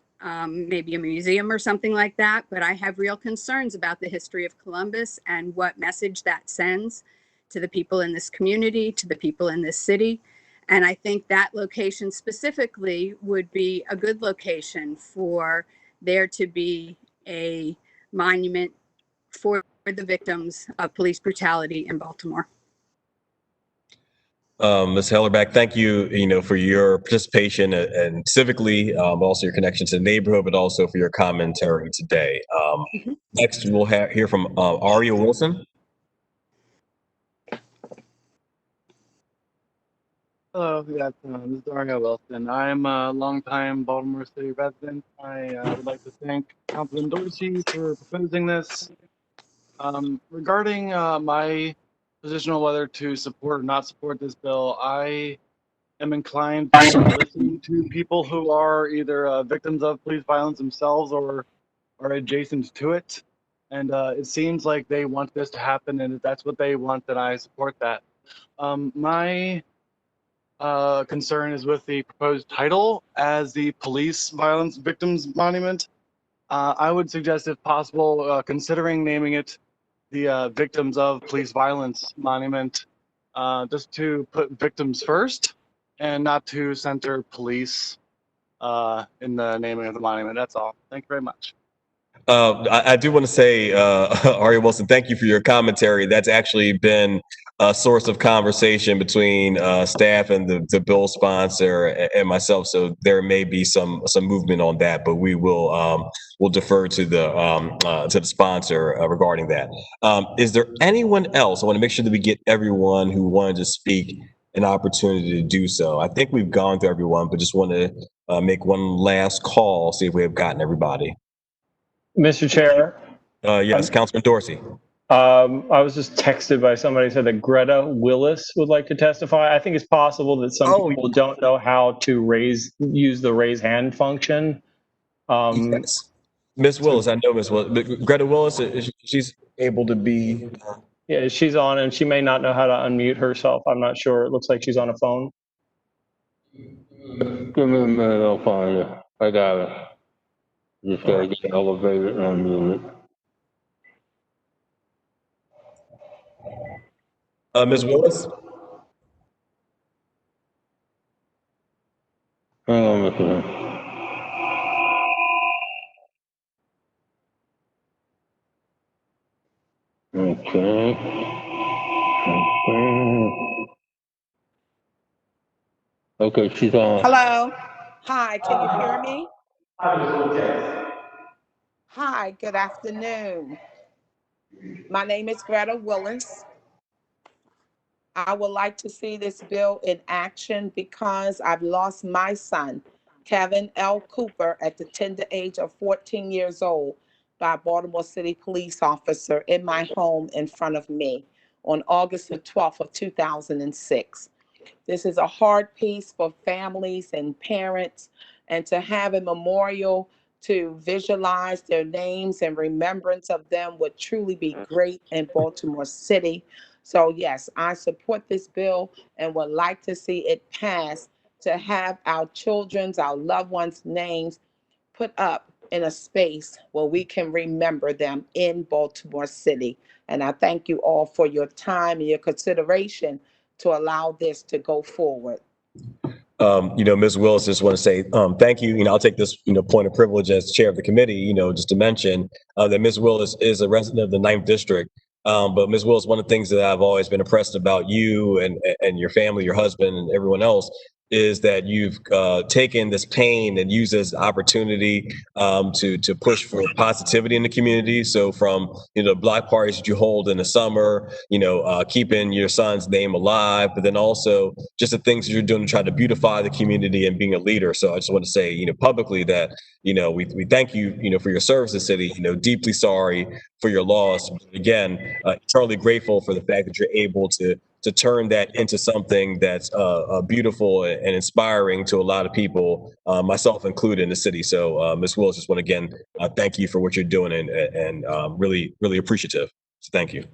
maybe a museum or something like that. But I have real concerns about the history of Columbus and what message that sends to the people in this community, to the people in this city. And I think that location specifically would be a good location for there to be a monument for the victims of police brutality in Baltimore. Ms. Hellerback, thank you, for your participation and civically, also your connection to the neighborhood, but also for your commentary today. Next, we'll hear from Aria Wilson. Hello, good afternoon. This is Dario Wilson. I'm a longtime Baltimore City resident. I would like to thank Councilman Dorsey for proposing this. Regarding my position on whether to support or not support this bill, I am inclined to listen to people who are either victims of police violence themselves or are adjacent to it. And it seems like they want this to happen, and if that's what they want, then I support that. My concern is with the proposed title as the Police Violence Victims Monument. I would suggest, if possible, considering naming it the Victims of Police Violence Monument, just to put victims first and not to center police in the naming of the monument. That's all. Thank you very much. I do want to say, Aria Wilson, thank you for your commentary. That's actually been a source of conversation between staff and the bill sponsor and myself. So there may be some movement on that, but we'll defer to the sponsor regarding that. Is there anyone else? I want to make sure that we get everyone who wanted to speak an opportunity to do so. I think we've gone through everyone, but just want to make one last call, see if we have gotten everybody. Mr. Chair. Yes, Councilman Dorsey. I was just texted by somebody who said that Greta Willis would like to testify. I think it's possible that some people don't know how to use the raise hand function. Yes. Ms. Willis, I know Ms. Willis. Greta Willis, she's able to be. Yeah, she's on, and she may not know how to unmute herself. I'm not sure. It looks like she's on a phone. Give me a minute, I'll find her. I got her. Just gotta get elevated and unmuted. Ms. Willis? Hang on a second. Okay, she's on. Hello. Hi, can you hear me? Hi, good afternoon. My name is Greta Willis. I would like to see this bill in action because I've lost my son, Kevin L. Cooper, at the tender age of 14 years old by a Baltimore City police officer in my home in front of me on August the 12th of 2006. This is a hard piece for families and parents, and to have a memorial to visualize their names and remembrance of them would truly be great in Baltimore City. So yes, I support this bill and would like to see it pass to have our children's, our loved ones' names put up in a space where we can remember them in Baltimore City. And I thank you all for your time and your consideration to allow this to go forward. Ms. Willis, just want to say thank you. I'll take this point of privilege as chair of the committee, just to mention that Ms. Willis is a resident of the 9th District. But Ms. Willis, one of the things that I've always been impressed about you and your family, your husband, and everyone else is that you've taken this pain and used it as an opportunity to push for positivity in the community. So from block parties that you hold in the summer, keeping your son's name alive, but then also just the things that you're doing to try to beautify the community and being a leader. So I just want to say publicly that we thank you for your service to the city. Deeply sorry for your loss. But again, eternally grateful for the fact that you're able to turn that into something that's beautiful and inspiring to a lot of people, myself included, in the city. So, Ms. Willis, just want to again thank you for what you're doing and really, really appreciative. So thank you.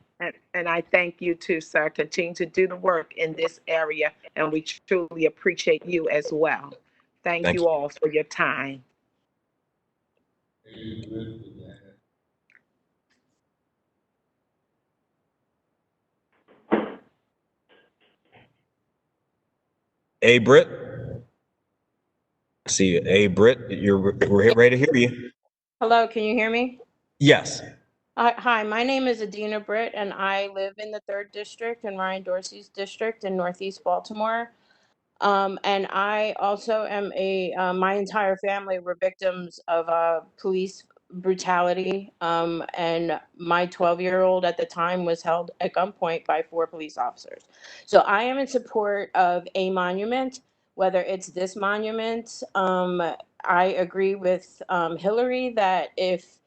And I thank you too, sir. Continue to do the work in this area, and we truly appreciate you as well. Thank you all for your time. A. Britt? See, A. Britt, we're ready to hear you. Hello, can you hear me? Yes. Hi, my name is Adina Britt, and I live in the 3rd District in Ryan Dorsey's district in Northeast Baltimore. And I also am my entire family were victims of police brutality. And my 12-year-old at the time was held at gunpoint by 4 police officers. So I am in support of a monument, whether it's this monument. I agree with Hillary that if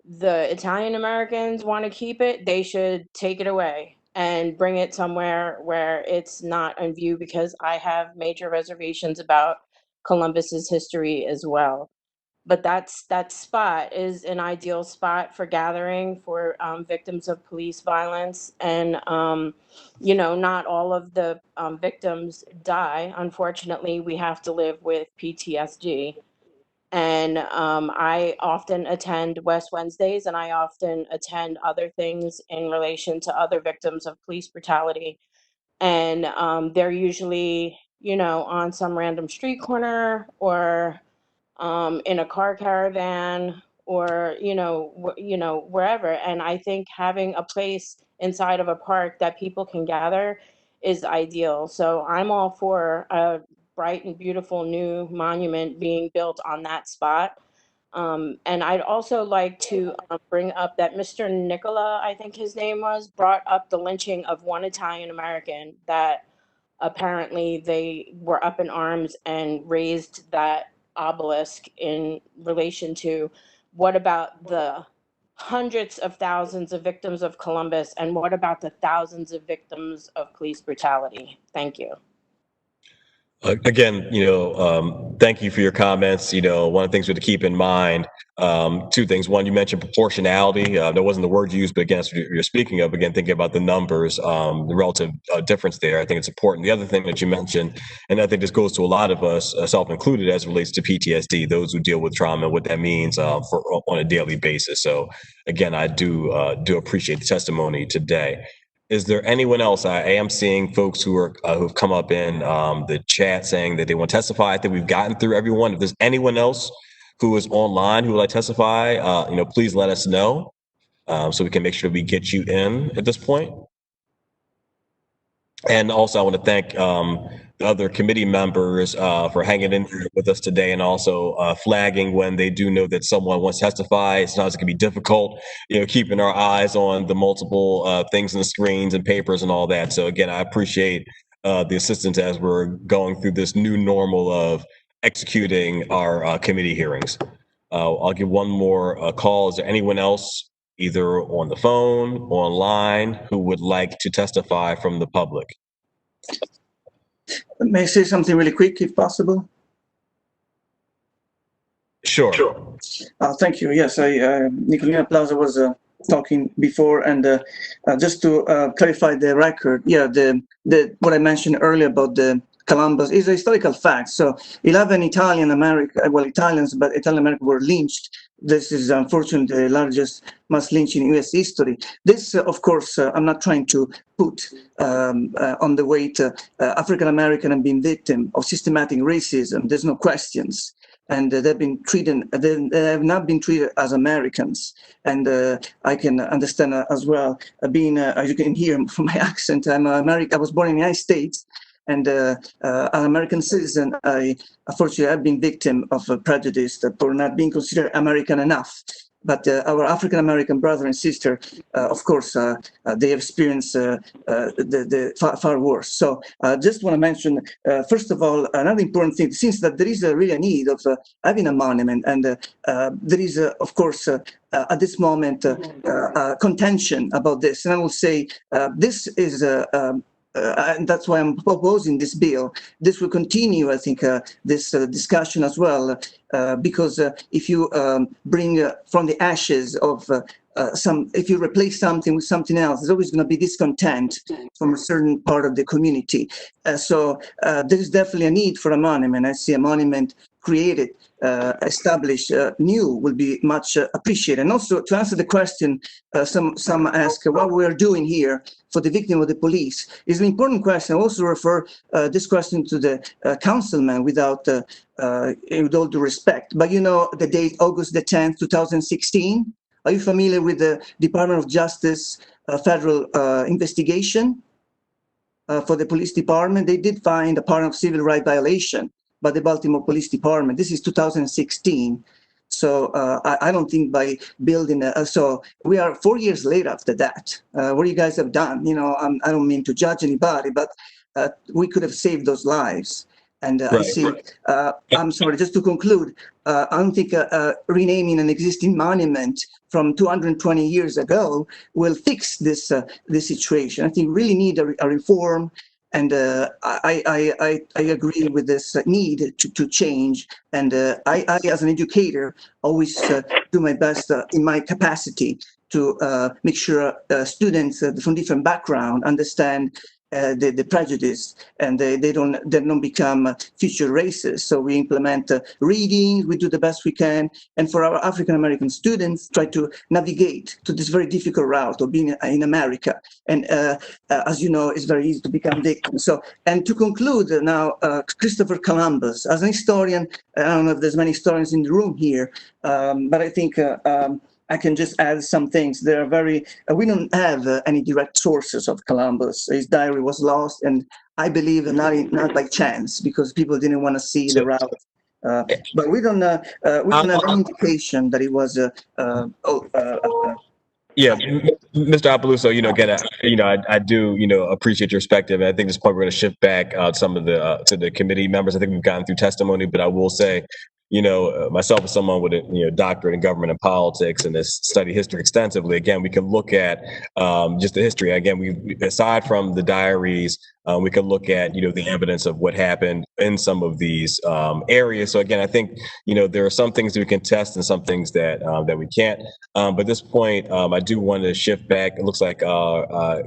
the Italian Americans want to keep it, they should take it away and bring it somewhere where it's not on view, because I have major reservations about Columbus's history as well. But that spot is an ideal spot for gathering for victims of police violence. And, not all of the victims die. Unfortunately, we have to live with PTSD. And I often attend West Wednesdays, and I often attend other things in relation to other victims of police brutality. And they're usually, on some random street corner or in a car caravan or, wherever. And I think having a place inside of a park that people can gather is ideal. So I'm all for a bright and beautiful new monument being built on that spot. And I'd also like to bring up that Mr. Nicola, I think his name was, brought up the lynching of one Italian American that apparently they were up in arms and raised that obelisk in relation to. What about the hundreds of thousands of victims of Columbus, and what about the thousands of victims of police brutality? Thank you. Again, thank you for your comments. One of the things we have to keep in mind, 2 things. One, you mentioned proportionality. That wasn't the word you used, but again, that's what you're speaking of. Again, thinking about the numbers, the relative difference there, I think it's important. The other thing that you mentioned, and I think this goes to a lot of us, self-included, as it relates to PTSD, those who deal with trauma, what that means on a daily basis. So again, I do appreciate the testimony today. Is there anyone else? I am seeing folks who've come up in the chat saying that they want to testify. I think we've gotten through everyone. If there's anyone else who is online who would like to testify, please let us know so we can make sure we get you in at this point. And also, I want to thank the other committee members for hanging in here with us today, and also flagging when they do know that someone wants to testify. Sometimes it can be difficult, keeping our eyes on the multiple things on the screens and papers and all that. So again, I appreciate the assistance as we're going through this new normal of executing our committee hearings. I'll give one more call. Is there anyone else, either on the phone, online, who would like to testify from the public? May I say something really quick, if possible? Sure. Thank you. Yes, Nicolina Plaza was talking before, and just to clarify the record, what I mentioned earlier about the Columbus is a historical fact. So 11 Italians, but Italian Americans were lynched. This is unfortunately the largest mass lynching in U.S. history. This, of course, I'm not trying to put on the weight African American and being victim of systematic racism. There's no questions. And they've been treated, they have not been treated as Americans. And I can understand as well, being, as you can hear from my accent, I'm American. I was born in the United States. And an American citizen, unfortunately, I've been victim of prejudice for not being considered American enough. But our African American brother and sister, of course, they have experienced the far worse. So just want to mention, first of all, another important thing, since that there is really a need of having a monument, and there is, of course, at this moment, contention about this. And I will say this is and that's why I'm proposing this bill. This will continue, I think, this discussion as well, because if you bring from the ashes of if you replace something with something else, there's always going to be discontent from a certain part of the community. So there is definitely a need for a monument. I see a monument created, established, new will be much appreciated. And also to answer the question, some ask what we are doing here for the victim of the police is an important question. I also refer this question to the councilman with all due respect. But you know the date, August the 10th, 2016. Are you familiar with the Department of Justice federal investigation for the police department? They did find a pattern of civil rights violation by the Baltimore Police Department. This is 2016. So I don't think by building, so we are 4 years later after that. What you guys have done, you know, I don't mean to judge anybody, but we could have saved those lives. And I see, I'm sorry, just to conclude, I don't think renaming an existing monument from 220 years ago will fix this this situation. I think we really need a reform, and I agree with this need to change. And I, as an educator, always do my best in my capacity to make sure students from different backgrounds understand the prejudice, and they don't become future racists. So we implement reading, we do the best we can, and for our African American students, try to navigate to this very difficult route of being in America. And as you know, it's very easy to become victims. So, and to conclude now, Christopher Columbus, as an historian, I don't know if there's many historians in the room here, but I think I can just add some things. They are very, we don't have any direct sources of Columbus. His diary was lost, and I believe not by chance, because people didn't want to see the route. But we don't have any indication that it was Yeah, Mr. Apeluso, you know, again, I do, appreciate your perspective. And I think at this point we're going to shift back some of the to the committee members. I think we've gotten through testimony, but I will say, myself as someone with a doctorate in government and politics and has studied history extensively, again, we can look at just the history. Again, we aside from the diaries, we can look at the evidence of what happened in some of these areas. So again, I think there are some things that we can test and some things that that we can't. But at this point, I do want to shift back. It looks like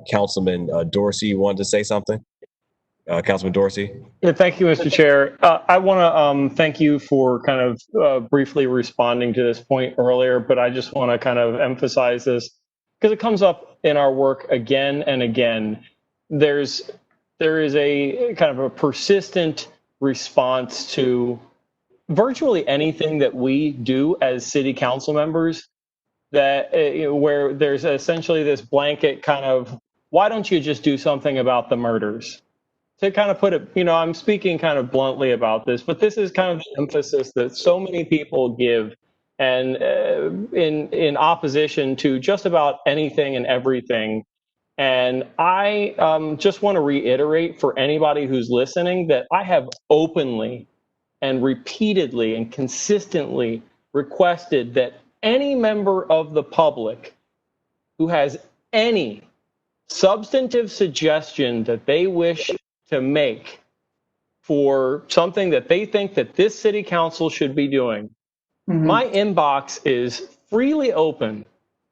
Councilman Dorsey wanted to say something. Councilman Dorsey. Yeah, thank you, Mr. Chair. I want to thank you for kind of briefly responding to this point earlier, but I just want to kind of emphasize this because it comes up in our work again and again. There is a kind of a persistent response to virtually anything that we do as city council members that where there's essentially this blanket kind of, why don't you just do something about the murders? To kind of put it, I'm speaking kind of bluntly about this, but this is kind of the emphasis that so many people give, and in opposition to just about anything and everything. And I just want to reiterate for anybody who's listening that I have openly and repeatedly and consistently requested that any member of the public who has any substantive suggestion that they wish to make for something that they think that this city council should be doing. My inbox is freely open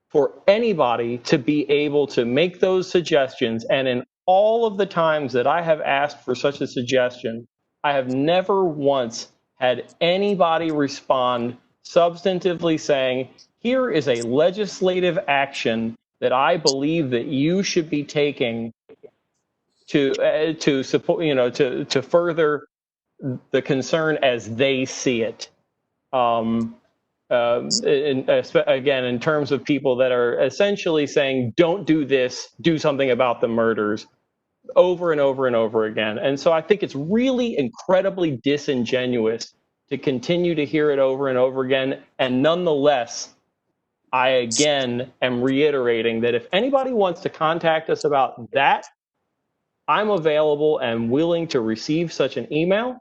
for anybody to be able to make those suggestions. And in all of the times that I have asked for such a suggestion, I have never once had anybody respond substantively saying, here is a legislative action that I believe that you should be taking to support, to further the concern as they see it. Again, in terms of people that are essentially saying, don't do this, do something about the murders, over and over and over again. And so I think it's really incredibly disingenuous to continue to hear it over and over again. And nonetheless, I again am reiterating that if anybody wants to contact us about that, I'm available and willing to receive such an email.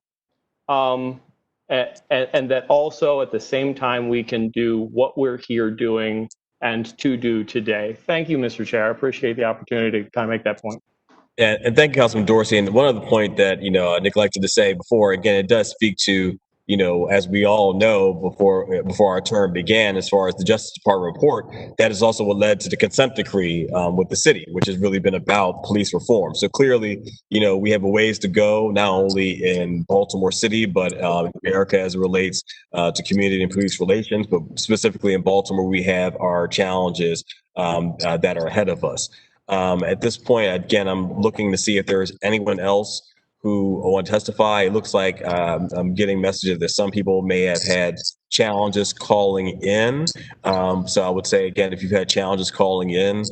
And that also at the same time we can do what we're here doing and to do today. Thank you, Mr. Chair. I appreciate the opportunity to kind of make that point. And thank you, Councilman Dorsey. And one other point that, I neglected to say before, again, it does speak to as we all know before our term began, as far as the Justice Department report, that is also what led to the consent decree with the city, which has really been about police reform. So clearly, we have a ways to go, not only in Baltimore City, but America as it relates to community and police relations, but specifically in Baltimore, we have our challenges that are ahead of us. At this point, again, I'm looking to see if there's anyone else who want to testify. It looks like I'm getting messages that some people may have had challenges calling in. So I would say, again, if you've had challenges calling in,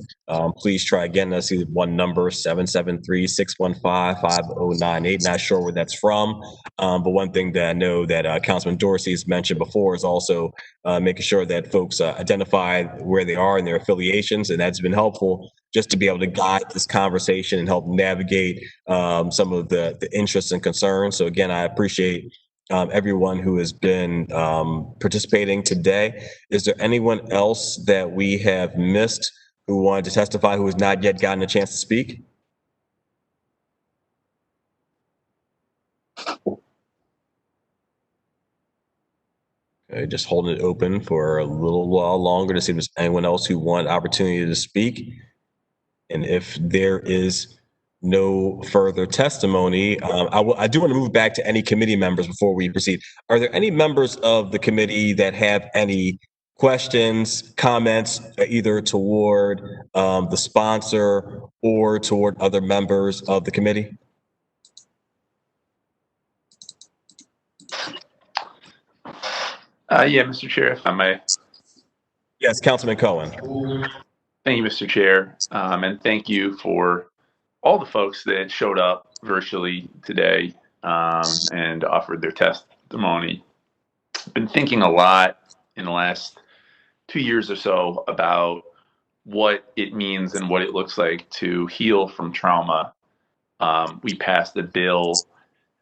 please try again. I see one number, 773-615-5098. Not sure where that's from. But one thing that I know that Councilman Dorsey has mentioned before is also making sure that folks identify where they are and their affiliations. And that's been helpful just to be able to guide this conversation and help navigate some of the interests and concerns. So again, I appreciate everyone who has been participating today. Is there anyone else that we have missed who wanted to testify who has not yet gotten a chance to speak? Okay, just holding it open for a little while longer to see if there's anyone else who want opportunity to speak. And if there is no further testimony, I do want to move back to any committee members before we proceed. Are there any members of the committee that have any questions, comments, either toward the sponsor or toward other members of the committee? Yeah, Mr. Chair, if I may. Yes, Councilman Cohen. Thank you, Mr. Chair, and thank you for all the folks that showed up virtually today and offered their testimony. I've been thinking a lot in the last 2 years or so about what it means and what it looks like to heal from trauma. We passed a bill,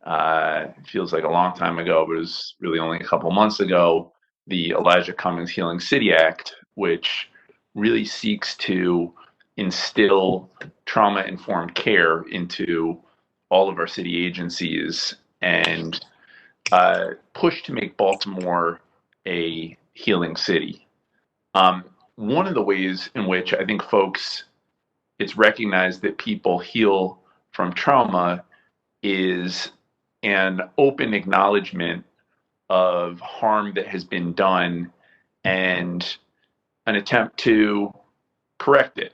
it feels like a long time ago, but it was really only a couple months ago, the Elijah Cummings Healing City Act, which really seeks to instill trauma-informed care into all of our city agencies and push to make Baltimore a healing city. One of the ways in which I think it's recognized that people heal from trauma is an open acknowledgement of harm that has been done and an attempt to correct it.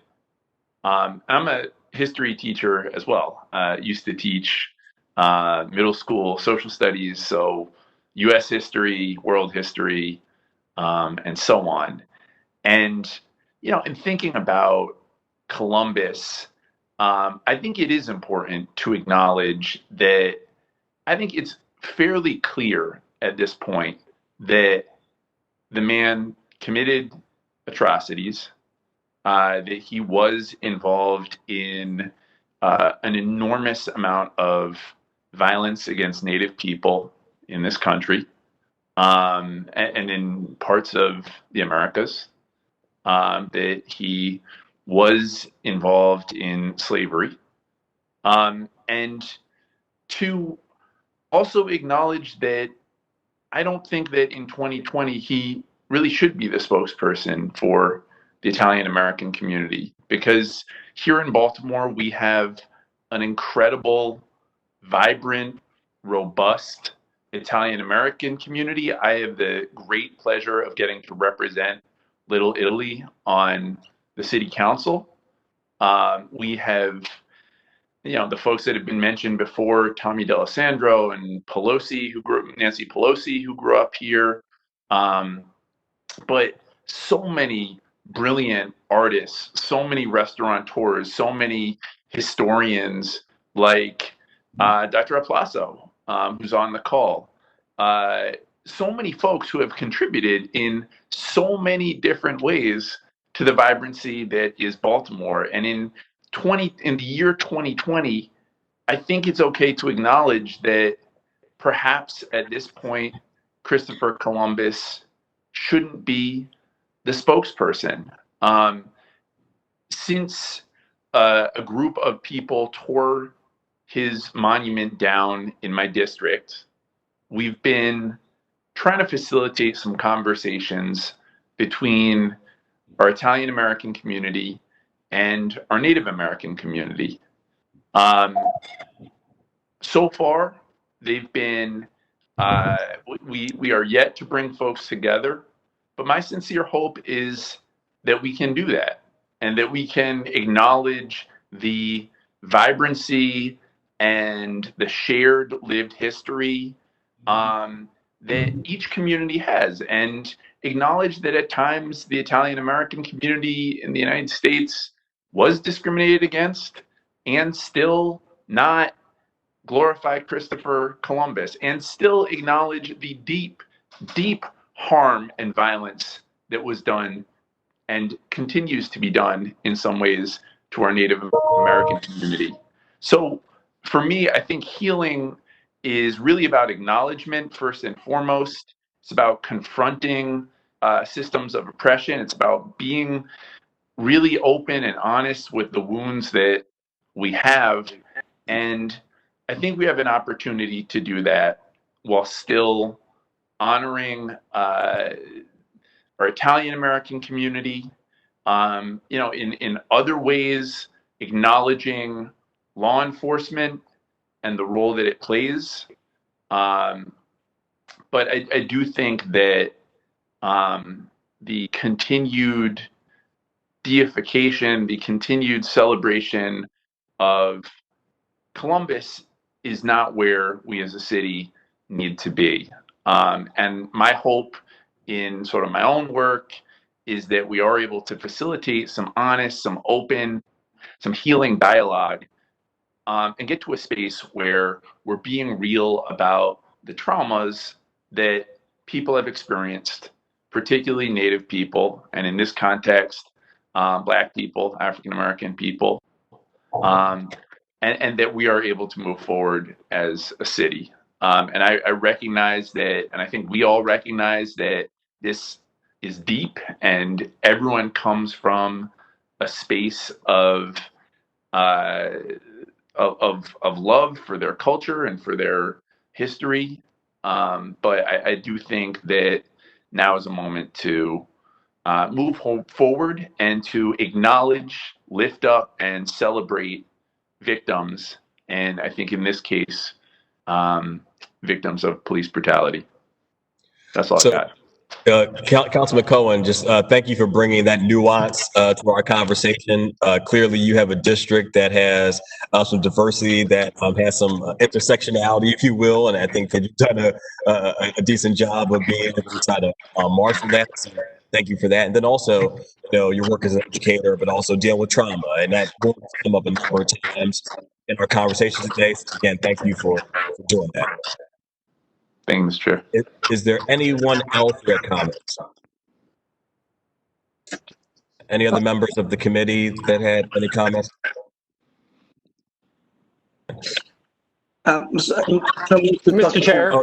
I'm a history teacher as well. Used to teach middle school social studies, so U.S. history, world history, and so on. And, in thinking about Columbus, I think it is important to acknowledge that I think it's fairly clear at this point that the man committed atrocities, that he was involved in an enormous amount of violence against Native people in this country and in parts of the Americas, that he was involved in slavery, and to also acknowledge that I don't think that in 2020 he really should be the spokesperson for the Italian American community, because here in Baltimore we have an incredible, vibrant, robust Italian American community. I have the great pleasure of getting to represent Little Italy on the city council. We have, the folks that have been mentioned before, Tommy D'Alessandro and Nancy Pelosi, who grew up here. But so many brilliant artists, so many restaurateurs, so many historians like Dr. Aplaso, who's on the call. So many folks who have contributed in so many different ways to the vibrancy that is Baltimore. And in the year 2020, I think it's okay to acknowledge that perhaps at this point, Christopher Columbus shouldn't be the spokesperson. Since a group of people tore his monument down in my district, we've been trying to facilitate some conversations between our Italian American community and our Native American community. So far, they've been, we are yet to bring folks together, but my sincere hope is that we can do that and that we can acknowledge the vibrancy and the shared lived history that each community has, and acknowledge that at times the Italian American community in the United States was discriminated against and still not glorify Christopher Columbus, and still acknowledge the deep, deep harm and violence that was done and continues to be done in some ways to our Native American community. So for me, I think healing is really about acknowledgement first and foremost. It's about confronting systems of oppression. It's about being really open and honest with the wounds that we have. And I think we have an opportunity to do that while still honoring our Italian American community, in other ways, acknowledging law enforcement and the role that it plays. But I do think that the continued deification, the continued celebration of Columbus is not where we as a city need to be. And my hope in sort of my own work is that we are able to facilitate some honest, some open, some healing dialogue, and get to a space where we're being real about the traumas that people have experienced, particularly Native people, and in this context, Black people, African American people, and that we are able to move forward as a city. And I recognize that, and I think we all recognize that this is deep, and everyone comes from a space of love for their culture and for their history. But I do think that now is a moment to move forward and to acknowledge, lift up, and celebrate victims. And I think in this case, victims of police brutality. That's all I got. Councilman Cohen, just thank you for bringing that nuance to our conversation. Clearly, you have a district that has some diversity, that has some intersectionality, if you will, and I think that you've done a decent job of being able to try to marshal that. So thank you for that. And then also, your work as an educator, but also dealing with trauma, and that will come up a number of times in our conversation today. So again, thank you for doing that. Thanks, Chair. Is there anyone else who had comments? Any other members of the committee that had any comments? Mr. Chair.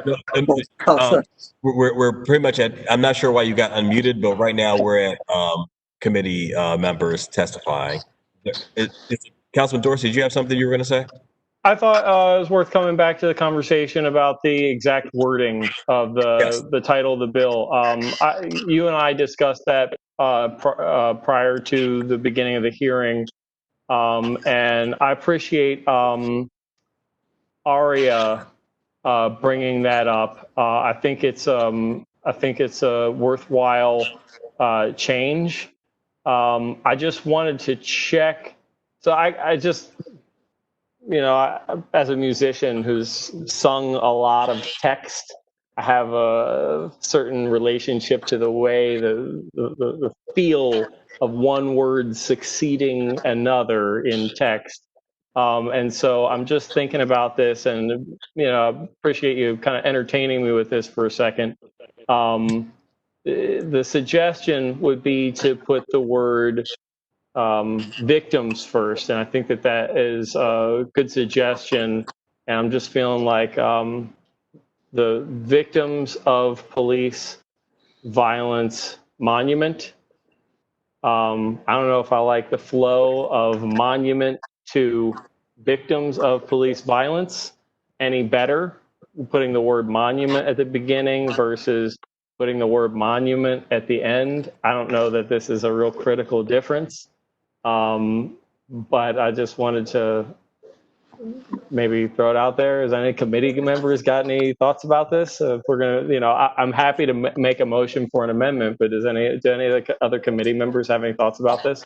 We're pretty much at, I'm not sure why you got unmuted, but right now we're at committee members testifying. Councilman Dorsey, did you have something you were going to say? I thought it was worth coming back to the conversation about the exact wording of the title of the bill. You and I discussed that prior to the beginning of the hearing, and I appreciate Aria bringing that up. I think it's a worthwhile change. I just wanted to check. So I just, as a musician who's sung a lot of text, I have a certain relationship to the way the feel of one word succeeding another in text. And so I'm just thinking about this, and appreciate you kind of entertaining me with this for a second. The suggestion would be to put the word victims first, and I think that is a good suggestion. And I'm just feeling like the Victims of Police Violence Monument. I don't know if I like the flow of monument to victims of police violence any better. putting the word monument at the beginning versus putting the word monument at the end. I don't know that this is a real critical difference. But I just wanted to maybe throw it out there. Has any committee members got any thoughts about this? If we're gonna, I'm happy to make a motion for an amendment, but do any of the other committee members have any thoughts about this?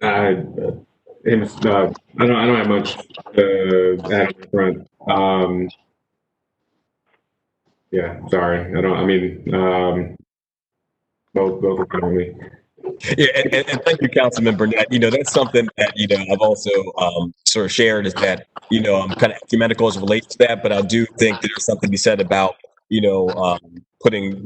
I don't have much to add up front. Yeah, sorry. Both are fine with me. Yeah, and thank you, Councilman Burnett. That's something that, I've also sort of shared is that, I'm kind of ecumenical as it relates to that, but I do think there's something to be said about, putting,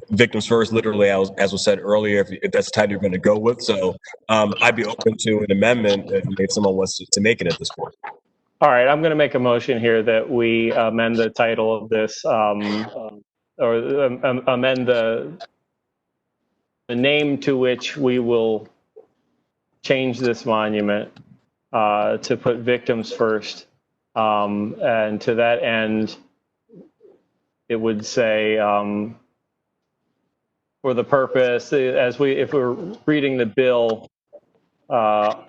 victims first, literally, as was said earlier, if that's the title you're going to go with. So I'd be open to an amendment if someone wants to make it at this point. All right, I'm going to make a motion here that we amend the title of this, or amend the name to which we will change this monument to put victims first. And to that end, it would say, for the purpose, if we're reading the bill, the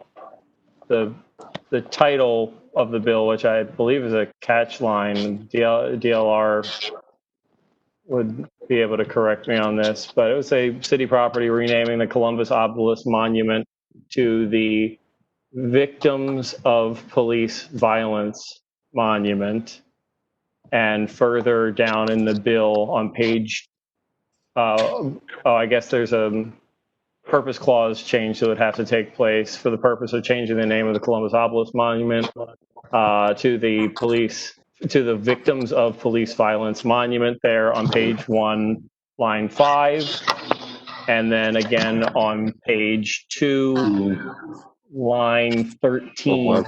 title of the bill, which I believe is a catch line, DLR would be able to correct me on this, but it would say city property renaming the Columbus Obelisk Monument to the Victims of Police Violence Monument. And further down in the bill on page, I guess there's a purpose clause change that would have to take place for the purpose of changing the name of the Columbus Obelisk Monument to the Victims of Police Violence Monument there on page 1, line 5. And then again on page 2, line 13,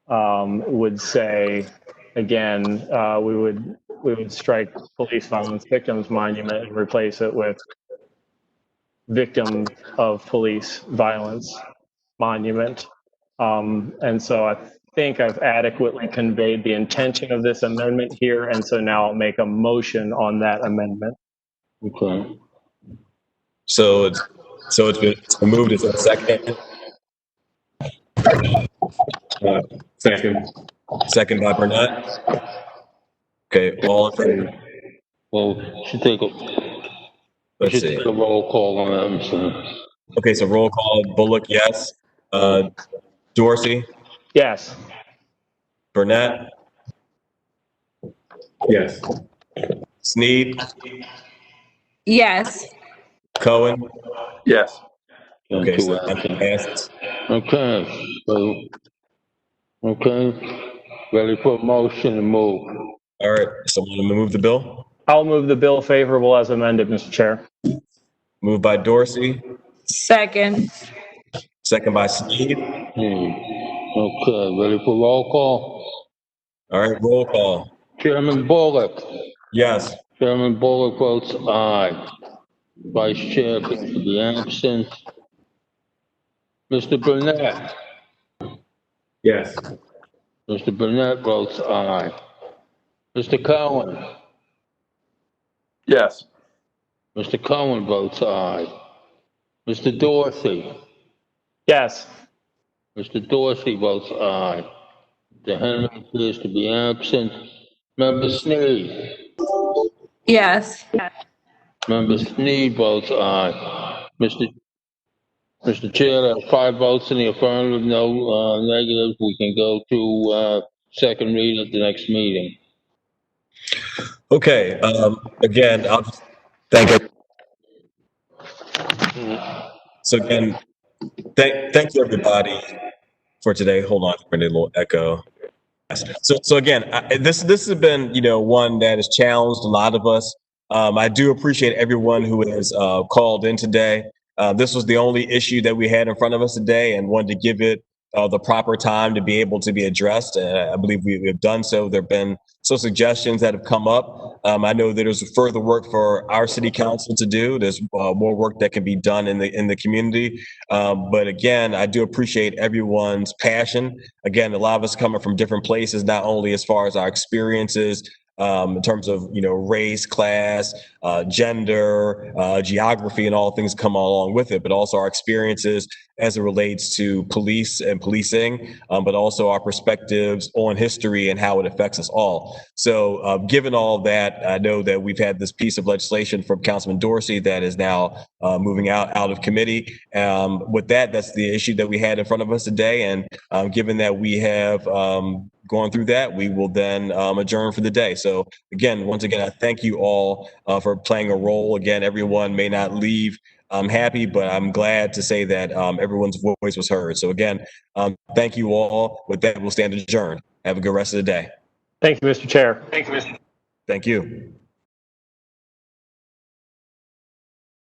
would say, again, we would strike Police Violence Victims Monument and replace it with Victim of Police Violence Monument. And so I think I've adequately conveyed the intention of this amendment here, and so now I'll make a motion on that amendment. Okay. So it's been moved. Is there a second? Second by Burnett. Okay, all in favor? Well, should take a roll call on that. So. Okay, so roll call. Bullock, yes. Dorsey? Yes. Burnett? Yes. Sneed? Yes. Cohen? Yes. Okay, so that passes. Okay. So, okay. Ready for a motion to move. All right. Someone to move the bill? I'll move the bill favorable as amended, Mr. Chair. Moved by Dorsey. Second. Second by Sneed. Okay. Ready for roll call? All right. Roll call. Chairman Bullock. Yes. Chairman Bullock votes aye. Vice Chair appears to be absent. Mr. Burnett. Yes. Mr. Burnett votes aye. Mr. Cohen. Yes. Mr. Cohen votes aye. Mr. Dorsey. Yes. Mr. Dorsey votes aye. Mr. Henry appears to be absent. Member Sneed. Yes. Member Sneed votes aye. Mr. Chair, there are 5 votes in the affirmative, no negatives. We can go to second read at the next meeting. Okay. Again, I'll just thank it. So again, thank you everybody for today. Hold on for a little echo. So again, this has been one that has challenged a lot of us. I do appreciate everyone who has called in today. This was the only issue that we had in front of us today, and wanted to give it the proper time to be able to be addressed. I believe we have done so. There have been some suggestions that have come up. I know that there's further work for our city council to do. There's more work that can be done in the community. But again, I do appreciate everyone's passion. Again, a lot of us coming from different places, not only as far as our experiences, in terms of, race, class, gender, geography, and all things come along with it, but also our experiences as it relates to police and policing, but also our perspectives on history and how it affects us all. So given all that, I know that we've had this piece of legislation from Councilman Dorsey that is now moving out of committee. With that, that's the issue that we had in front of us today. And given that we have gone through that, we will then adjourn for the day. So again, once again, I thank you all for playing a role. Again, everyone may not leave happy, but I'm glad to say that everyone's voice was heard. So again, thank you all. With that, we'll stand adjourned. Have a good rest of the day. Thank you, Mr. Chair. Thank you.